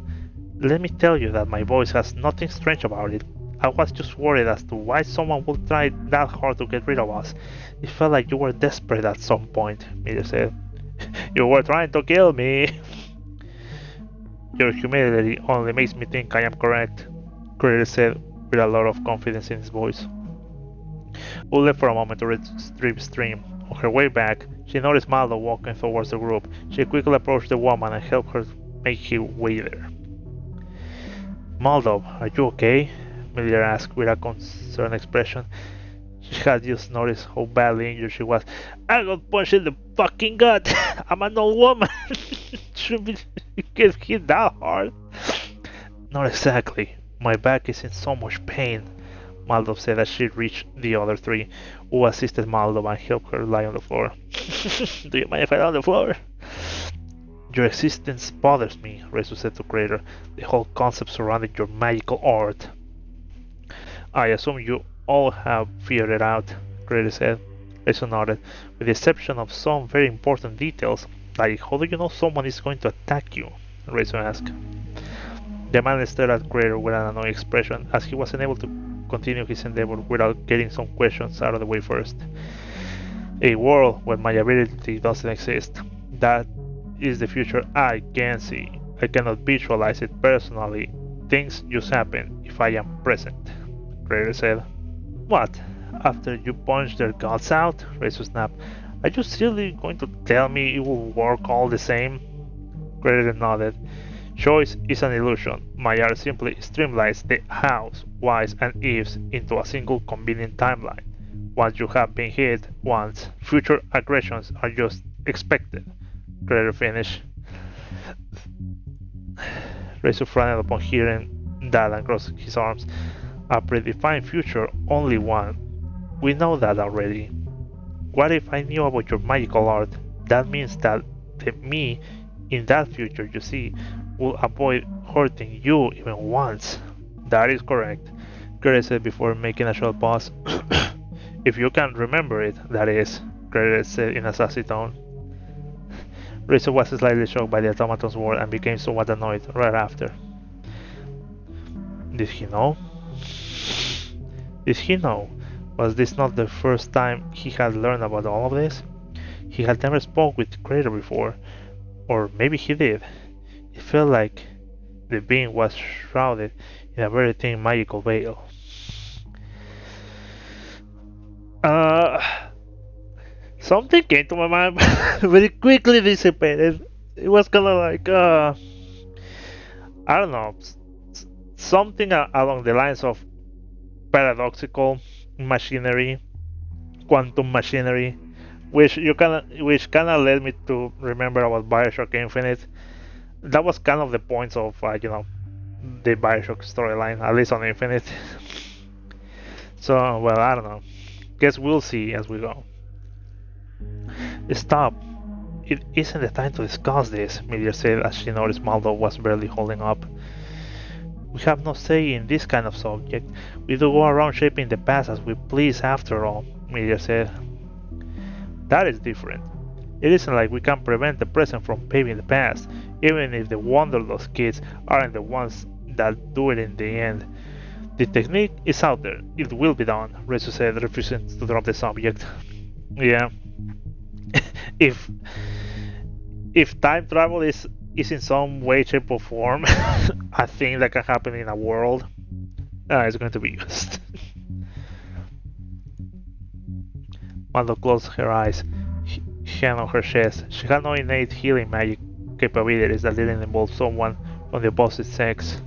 let me tell you that my voice has nothing strange about it. I was just worried as to why someone would try that hard to get rid of us. It felt like you were desperate at some point, Miller said. You were trying to kill me. Your humility only makes me think I am correct, Crater said with a lot of confidence in his voice. We left for a moment to retrieve stream. On her way back, she noticed Maldo walking towards the group. She quickly approached the woman and helped her make her way there. Maldo, are you okay? Miller asked with a concerned expression. She had just noticed how badly injured she was. I got punched in the fucking gut! I'm an old woman! Shouldn't get hit that hard. Not exactly. My back is in so much pain, Maldo said as she reached the other three, who assisted Maldo and helped her lie on the floor. Do you mind if I lie on the floor? Your existence bothers me, Rezu said to Crater. The whole concept surrounding your magical art. I assume you all have figured it out, Crater said. Rezu nodded, with the exception of some very important details, like how do you know someone is going to attack you? Rezu asked. The man stared at Crater with an annoyed expression, as he was unable to continue his endeavor without getting some questions out of the way first. A world where my ability doesn't exist. That is the future I can see. I cannot visualize it personally. Things just happen if I am present, Crater said. What? After you punch their guts out? Rezu snapped. Are you seriously going to tell me it will work all the same? Crater nodded. Choice is an illusion. My art simply streamlines the hows, whys, and ifs into a single convenient timeline. Once you have been hit once, future aggressions are just expected. Crater finished. Rezu frowned upon hearing that and crossed his arms. A predefined future, only one. We know that already. What if I knew about your magical art? That means that the me in that future, you see, will avoid hurting you even once. That is correct, Crater said before making a short pause. If you can remember it, that is, Crater said in a sassy tone. Rezu was slightly shocked by the automaton's word and became somewhat annoyed right after. Did he know? Did he know? Was this not the first time he had learned about all of this? He had never spoken with Crater before, or maybe he did. It felt like the being was shrouded in a very thin magical veil. Something came to my mind, but it quickly dissipated. It was kind of like, I don't know, something along the lines of paradoxical machinery, quantum machinery, which kind of led me to remember about Bioshock Infinite. That was kind of the points of the Bioshock storyline, at least on Infinite. So well, I don't know. Guess we'll see as we go. Stop. It isn't the time to discuss this, Miller said as she noticed Maldo was barely holding up. We have no say in this kind of subject. We do go around shaping the past as we please after all, Miller said. That is different. It isn't like we can prevent the present from paving the past, even if the Wanderlust kids aren't the ones that do it in the end. The technique is out there. It will be done, Rezu said, refusing to drop the subject. Yeah. if time travel is in some way, shape, or form a thing that can happen in a world, it's going to be used. Maldo closed her eyes, hand on her chest. She had no innate healing magic capabilities that didn't involve someone from the opposite sex.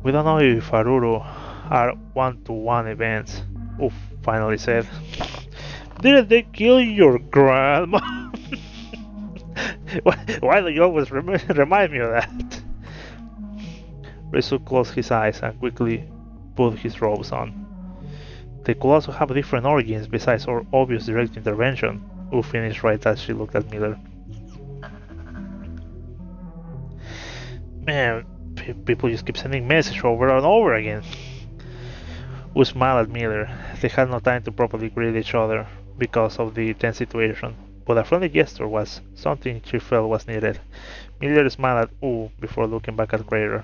We don't know if Aruru are one-to-one events, Oof finally said. Didn't they kill your grandma? Why do you always remind me of that? Resu closed his eyes and quickly put his robes on. They could also have different origins besides our obvious direct intervention, Wu finished right as she looked at Miller. Man, people just keep sending messages over and over again. Wu smiled at Miller. They had no time to properly greet each other because of the tense situation, but a friendly gesture was something she felt was needed. Miller smiled at Wu before looking back at Crater.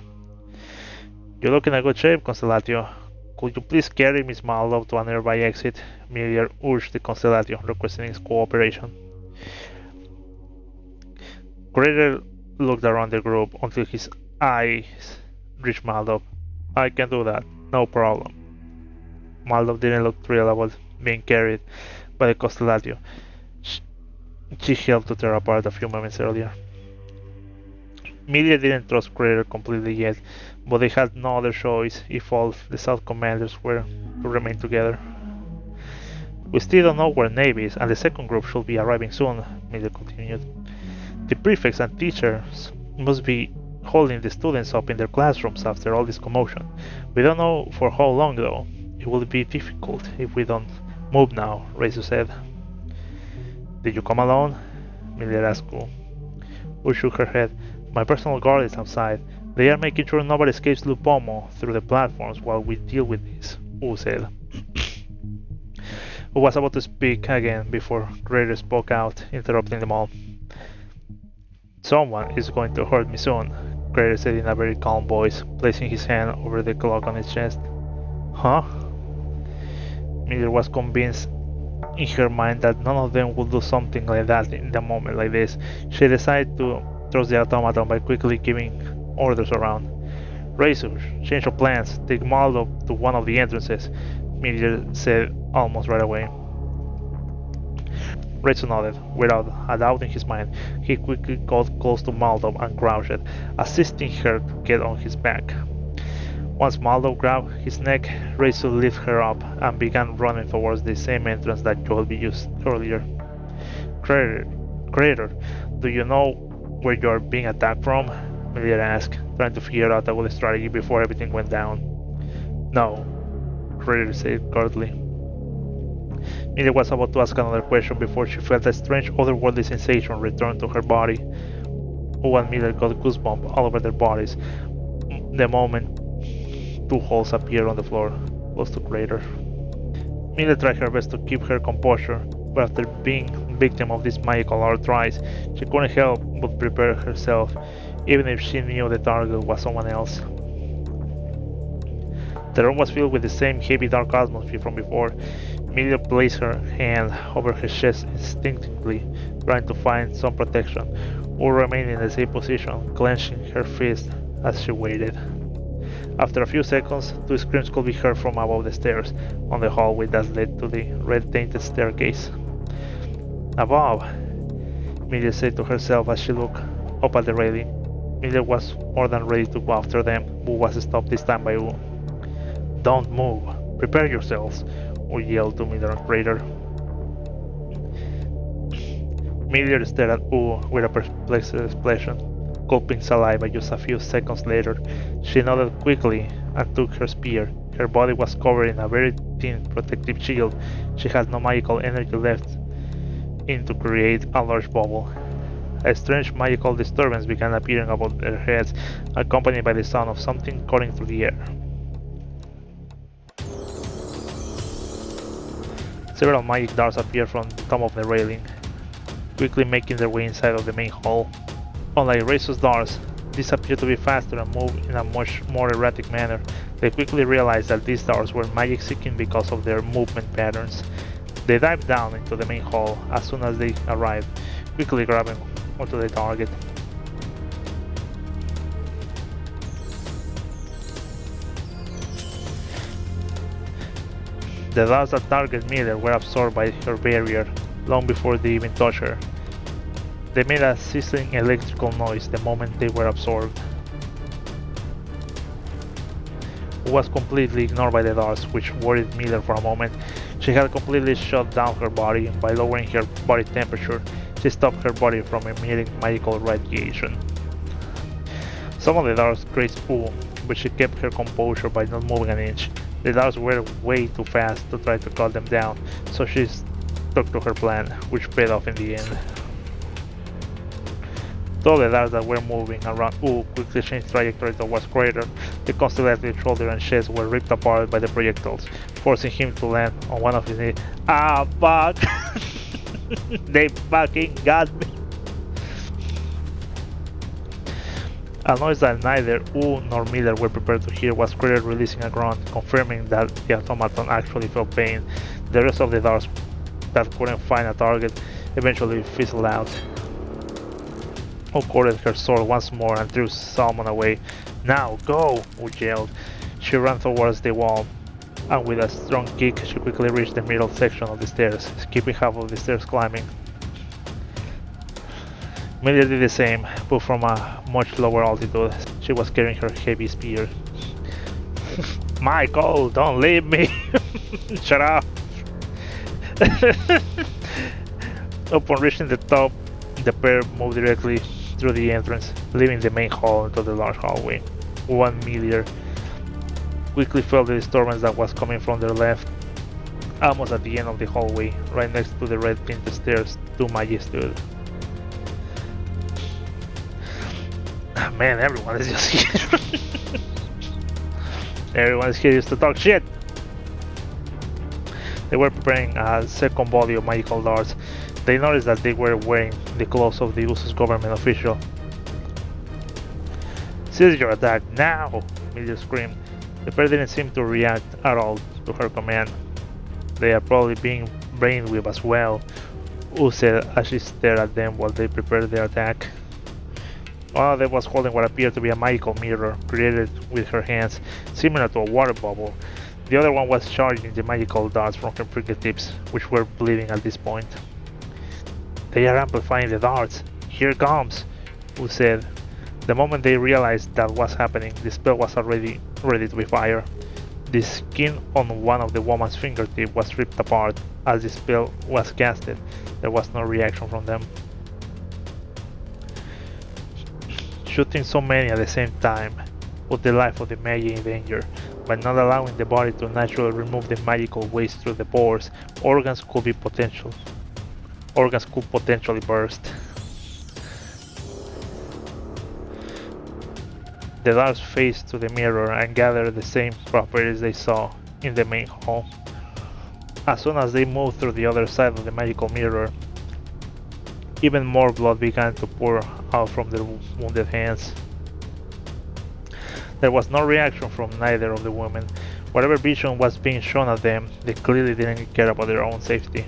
You look in a good shape, Constellatio. Could you please carry Miss Maldo to a nearby exit? Miller urged the Constellatio, requesting his cooperation. Crater looked around the group until his eyes reached Maldo. I can do that, no problem. Maldo didn't look thrilled about being carried by the Constellatio. She helped to tear apart a few moments earlier. Miller didn't trust Crater completely yet, but they had no other choice if all the South Commanders were to remain together. We still don't know where Navy is, and the second group should be arriving soon, Miller continued. The prefects and teachers must be holding the students up in their classrooms after all this commotion. We don't know for how long though. It will be difficult if we don't move now, Reisu said. Did you come alone? Miller asked Wu. Wu shook her head. My personal guard is outside. They are making sure nobody escapes Lupomo through the platforms while we deal with this, Wu said. Wu was about to speak again before Crater spoke out, interrupting them all. Someone is going to hurt me soon, Crater said in a very calm voice, placing his hand over the clock on his chest. Huh? Miller was convinced in her mind that none of them would do something like that in a moment like this. She decided to trust the automaton by quickly giving orders around. Razor, change of plans, take Maldo to one of the entrances, Miller said almost right away. Razor nodded, without a doubt in his mind. He quickly got close to Maldo and crouched, assisting her to get on his back. Once Maldo grabbed his neck, Razor lifted her up and began running towards the same entrance that Joelby used earlier. Crater, do you know where you are being attacked from? Miller asked, trying to figure out a good strategy before everything went down. No, Crater said curtly. Miller was about to ask another question before she felt a strange otherworldly sensation return to her body. Wu and Miller got goosebumps all over their bodies the moment two holes appeared on the floor, close to Crater. Miller tried her best to keep her composure, but after being victim of this magical art thrice, she couldn't help but prepare herself, even if she knew the target was someone else. The room was filled with the same heavy dark atmosphere from before. Miller placed her hand over her chest instinctively, trying to find some protection, or remained in the same position, clenching her fist as she waited. After a few seconds, two screams could be heard from above the stairs on the hallway that led to the red-tainted staircase. Above, Miller said to herself as she looked up at the railing. Miller was more than ready to go after them, but was stopped this time by Wu. Don't move. Prepare yourselves, Wu yelled to Miller and Crater. Miller stared at Wu with a perplexed expression, gulping saliva. Just a few seconds later, she nodded quickly and took her spear. Her body was covered in a very thin protective shield. She had no magical energy left in to create a large bubble. A strange magical disturbance began appearing above their heads, accompanied by the sound of something cutting through the air. Several magic darts appeared from the top of the railing, quickly making their way inside of the main hall. Unlike Razor's darts, these appeared to be faster and move in a much more erratic manner. They quickly realized that these darts were magic-seeking because of their movement patterns. They dived down into the main hall as soon as they arrived, quickly grabbing onto the target. The darts that target Miller were absorbed by her barrier long before they even touched her. They made a sizzling electrical noise the moment they were absorbed. It was completely ignored by the darts, which worried Miller for a moment. She had completely shut down her body. By lowering her body temperature, she stopped her body from emitting magical radiation. Some of the darts grazed Ooh, but she kept her composure by not moving an inch. The darts were way too fast to try to cut them down, so she stuck to her plan, which paid off in the end. Though the darts that were moving around Ooh quickly changed trajectory towards Crater, the constellated shoulder and chest were ripped apart by the projectiles, forcing him to land on one of his knees. Ah, fuck! They fucking got me! A noise that neither Ooh nor Miller were prepared to hear was Crater releasing a grunt, confirming that the automaton actually felt pain. The rest of the darts that couldn't find a target eventually fizzled out. Ooh corded her sword once more and threw Salmon away. Now, go! Ooh yelled. She ran towards the wall, and with a strong kick she quickly reached the middle section of the stairs, skipping half of the stairs climbing. Miller did the same, but from a much lower altitude. She was carrying her heavy spear. Michael, don't leave me! Shut up! Upon reaching the top, the pair moved directly through the entrance, leaving the main hall into the large hallway. One Miller quickly felt the disturbance that was coming from their left. Almost at the end of the hallway, right next to the red painted stairs, two Magi stood. Man, everyone is just here. Everyone is here just to talk shit. They were preparing a second volley of magical darts. They noticed that they were wearing the clothes of the Usos government official. Cease your attack now! Miller screamed. The pair didn't seem to react at all to her command. They are probably being brainwashed as well, Ooh said as she stared at them while they prepared their attack. One of them was holding what appeared to be a magical mirror, created with her hands, similar to a water bubble. The other one was charging the magical darts from her fingertips, which were bleeding at this point. They are amplifying the darts. Here comes, Ooh said. The moment they realized that was happening, the spell was already ready to be fired. The skin on one of the woman's fingertips was ripped apart. As the spell was casted, there was no reaction from them. Shooting so many at the same time put the life of the Magi in danger. By not allowing the body to naturally remove the magical waste through the pores, organs could potentially burst. The darts faced to the mirror and gathered the same properties they saw in the main hall. As soon as they moved through the other side of the magical mirror, even more blood began to pour out from their wounded hands. There was no reaction from neither of the women. Whatever vision was being shown at them, they clearly didn't care about their own safety.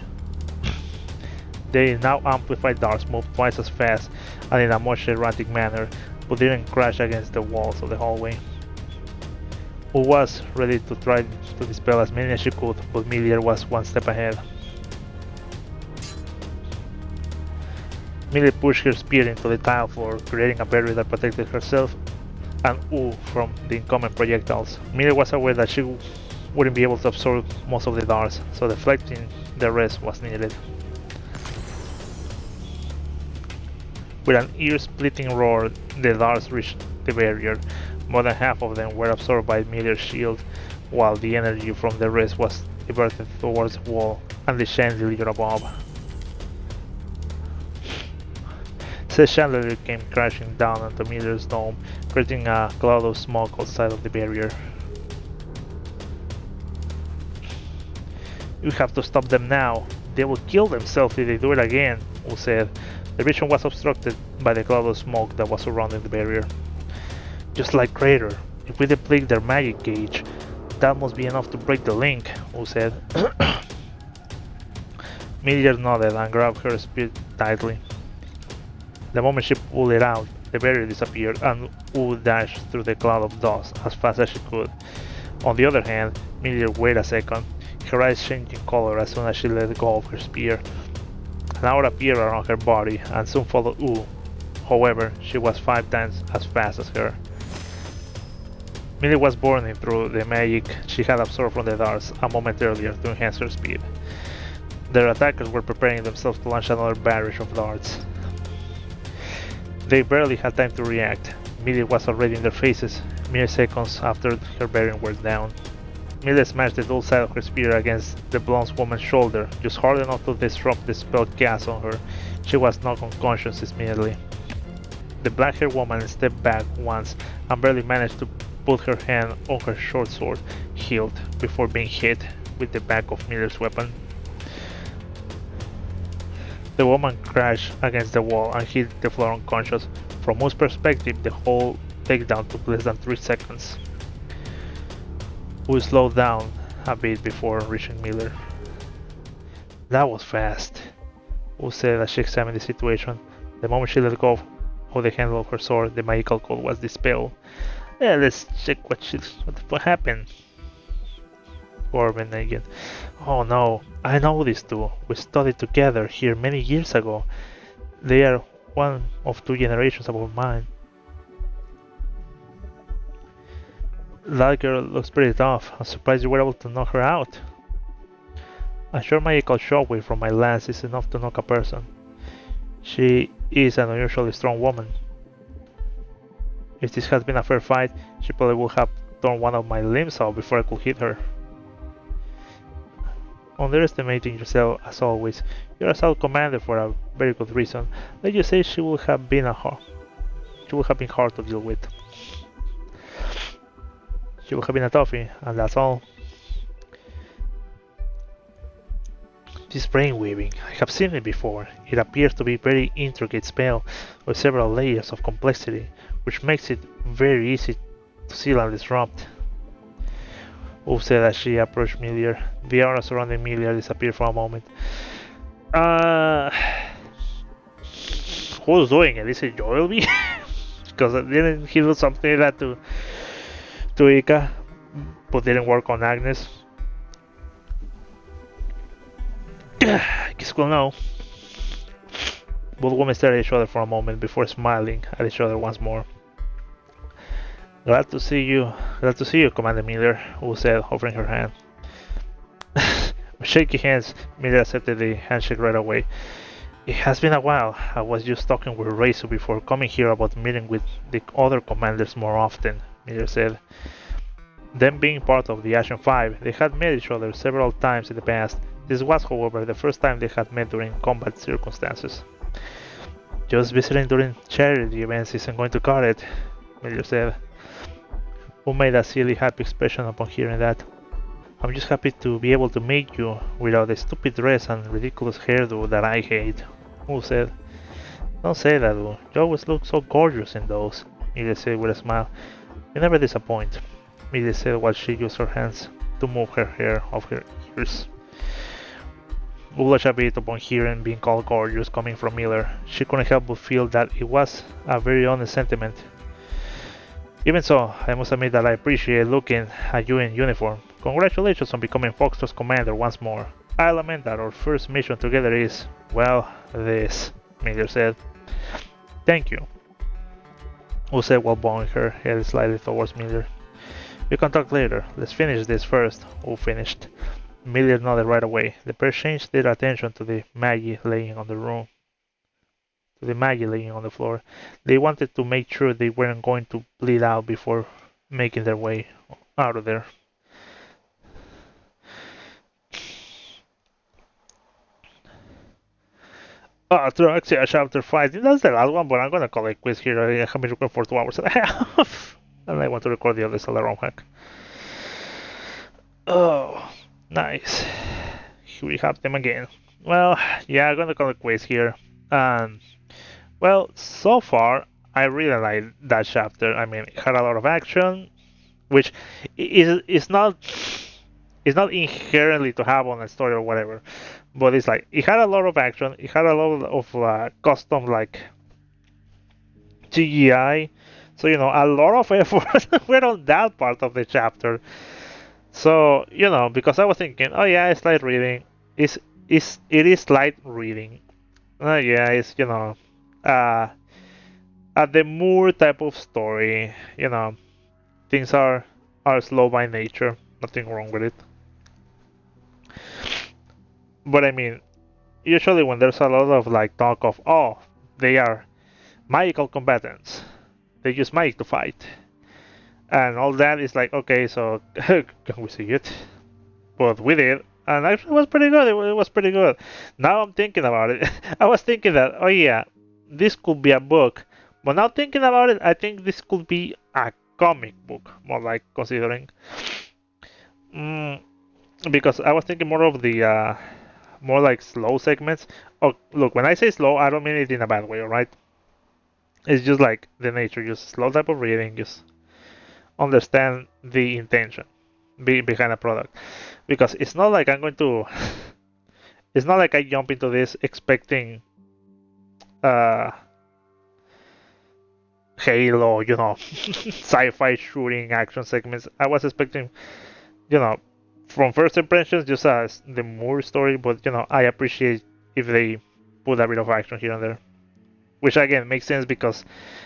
The now amplified darts moved twice as fast and in a much erratic manner, but didn't crash against the walls of the hallway. Ooh was ready to try to dispel as many as she could, but Miller was one step ahead. Miller pushed her spear into the tile floor, creating a barrier that protected herself and Ooh from the incoming projectiles. Miller was aware that she wouldn't be able to absorb most of the darts, so deflecting the rest was needed. With an ear-splitting roar, the darts reached the barrier. More than half of them were absorbed by Miller's shield, while the energy from the rest was diverted towards the wall and the chandelier above. The chandelier came crashing down onto Miller's dome, creating a cloud of smoke outside of the barrier. You have to stop them now. They will kill themselves if they do it again, Ooh said. The vision was obstructed by the cloud of smoke that was surrounding the barrier. Just like Crater, if we deplete their magic gauge, that must be enough to break the link, Ooh said. Miller nodded and grabbed her spear tightly. The moment she pulled it out, the barrier disappeared and Ooh dashed through the cloud of dust as fast as she could. On the other hand, Miller waited a second. her eyes changing color as soon as she let go of her spear. An aura appeared around her body, and soon followed Wu. However, she was 5 times as fast as her. Millie was burning through the magic she had absorbed from the darts a moment earlier to enhance her speed. Their attackers were preparing themselves to launch another barrage of darts. They barely had time to react. Millie was already in their faces, mere seconds after her bearing were down. Millie smashed the dull side of her spear against the blonde woman's shoulder, just hard enough to disrupt the spell cast on her. She was knocked unconscious immediately. The black-haired woman stepped back once and barely managed to put her hand on her short sword hilt before being hit with the back of Miller's weapon. The woman crashed against the wall and hit the floor unconscious. From Moo's perspective, the whole takedown took less than 3 seconds. Wu slowed down a bit before reaching Miller. That was fast, Wu said as she examined the situation. The moment she let go of the handle of her sword, the magical code was dispelled. Yeah, let's check what happened. Corbin again. Oh no, I know these two. We studied together here many years ago. They are one of 2 generations above mine. That girl looks pretty tough. I'm surprised you were able to knock her out. A short magical shockwave from my lance is enough to knock a person. She is an unusually strong woman. If this had been a fair fight, she probably would have torn one of my limbs off before I could hit her. Underestimating yourself as always. You're a South commander for a very good reason. Let's just say she would have been hard to deal with. She would have been a toughie, and that's all. This brainweaving, I have seen it before. It appears to be a very intricate spell with several layers of complexity, which makes it very easy to seal and disrupt. Wu said as she approached Miller. The aura surrounding Miller disappeared for a moment. Who's doing it? Is it Joelby? Because didn't he do something like that to Ika, but didn't work on Agnes? I guess we'll know. Both women stared at each other for a moment before smiling at each other once more. Glad to see you, Commander Miller, Wu said, offering her hand. With shaky hands, Miller accepted the handshake right away. It has been a while. I was just talking with Reisu before coming here about meeting with the other commanders more often, Miller said. Them being part of the Action 5, they had met each other several times in the past. This was, however, the first time they had met during combat circumstances. Just visiting during charity events isn't going to cut it, Miller said. Who made a silly happy expression upon hearing that. I'm just happy to be able to meet you without the stupid dress and ridiculous hairdo that I hate, Wu said. Don't say that, Wu. You always look so gorgeous in those, Miller said with a smile. You never disappoint, Miller said while she used her hands to move her hair off her ears. Wu blushed a bit upon hearing being called gorgeous coming from Miller. She couldn't help but feel that it was a very honest sentiment. Even so, I must admit that I appreciate looking at you in uniform. Congratulations on becoming Foxtrot's commander once more. I lament that our first mission together is, well, this, Miller said. Thank you, Wu said while bowing her head slightly towards Miller. We can talk later. Let's finish this first, Wu finished. Miller nodded right away. The pair changed their attention to the Maggie laying on the floor. They wanted to make sure they weren't going to bleed out before making their way out of there. Actually, chapter 5. That's the last one, but I'm gonna call it quits here. I have been recording for 2 hours and a half. And I want to record the others on the wrong hack. Oh, nice. Here we have them again. Well, yeah, I'm gonna call it quits here. Well, so far, I really like that chapter. I mean, it had a lot of action, which is not inherently to have on a story or whatever, but it's like it had a lot of action. It had a lot of custom like CGI, so a lot of effort went on that part of the chapter. So, because I was thinking, oh yeah, it's light reading. It is light reading. Yeah, it's uh, the Moore type of story. Things are slow by nature. Nothing wrong with it. But I mean, usually when there's a lot of like talk of, oh, they are magical combatants. They use magic to fight, and all that is like, okay, so can we see it? But we did, and actually it was pretty good. It was pretty good. Now I'm thinking about it. I was thinking that, oh yeah, this could be a book. But now thinking about it, I think this could be a comic book, more like considering. Mm, because I was thinking more of the more like slow segments. Oh, look, when I say slow, I don't mean it in a bad way, alright? It's just like the nature, just slow type of reading, just understand the intention behind a product. Because it's not like I'm going to it's not like I jump into this expecting uh Halo, sci-fi shooting action segments. I was expecting, you know, from first impressions, just as the Moore story, but I appreciate if they put a bit of action here and there, which again makes sense because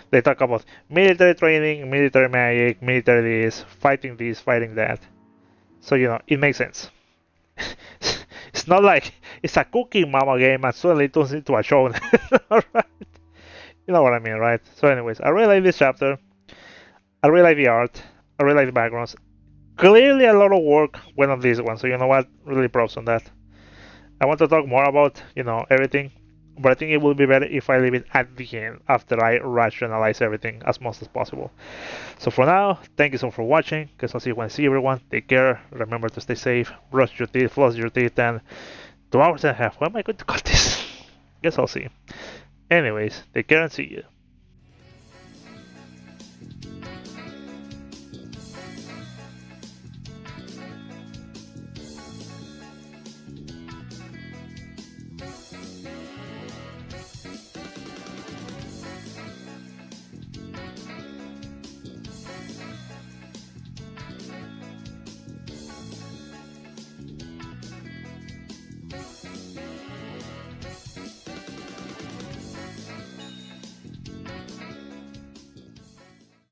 they talk about military training, military magic, military this, fighting that. So it makes sense. It's not like it's a cooking mama game and suddenly it turns into a show. Alright. You know what I mean, right? So anyways, I really like this chapter. I really like the art. I really like the backgrounds. Clearly a lot of work went on this one, so you know what? Really props on that. I want to talk more about, everything, but I think it will be better if I leave it at the end after I rationalize everything as much as possible. So for now, thank you so much for watching. Guess I'll see you when I see everyone. Take care. Remember to stay safe. Brush your teeth, floss your teeth, and 2 hours and a half. What am I going to cut this? Guess I'll see. Anyways, take care and see you.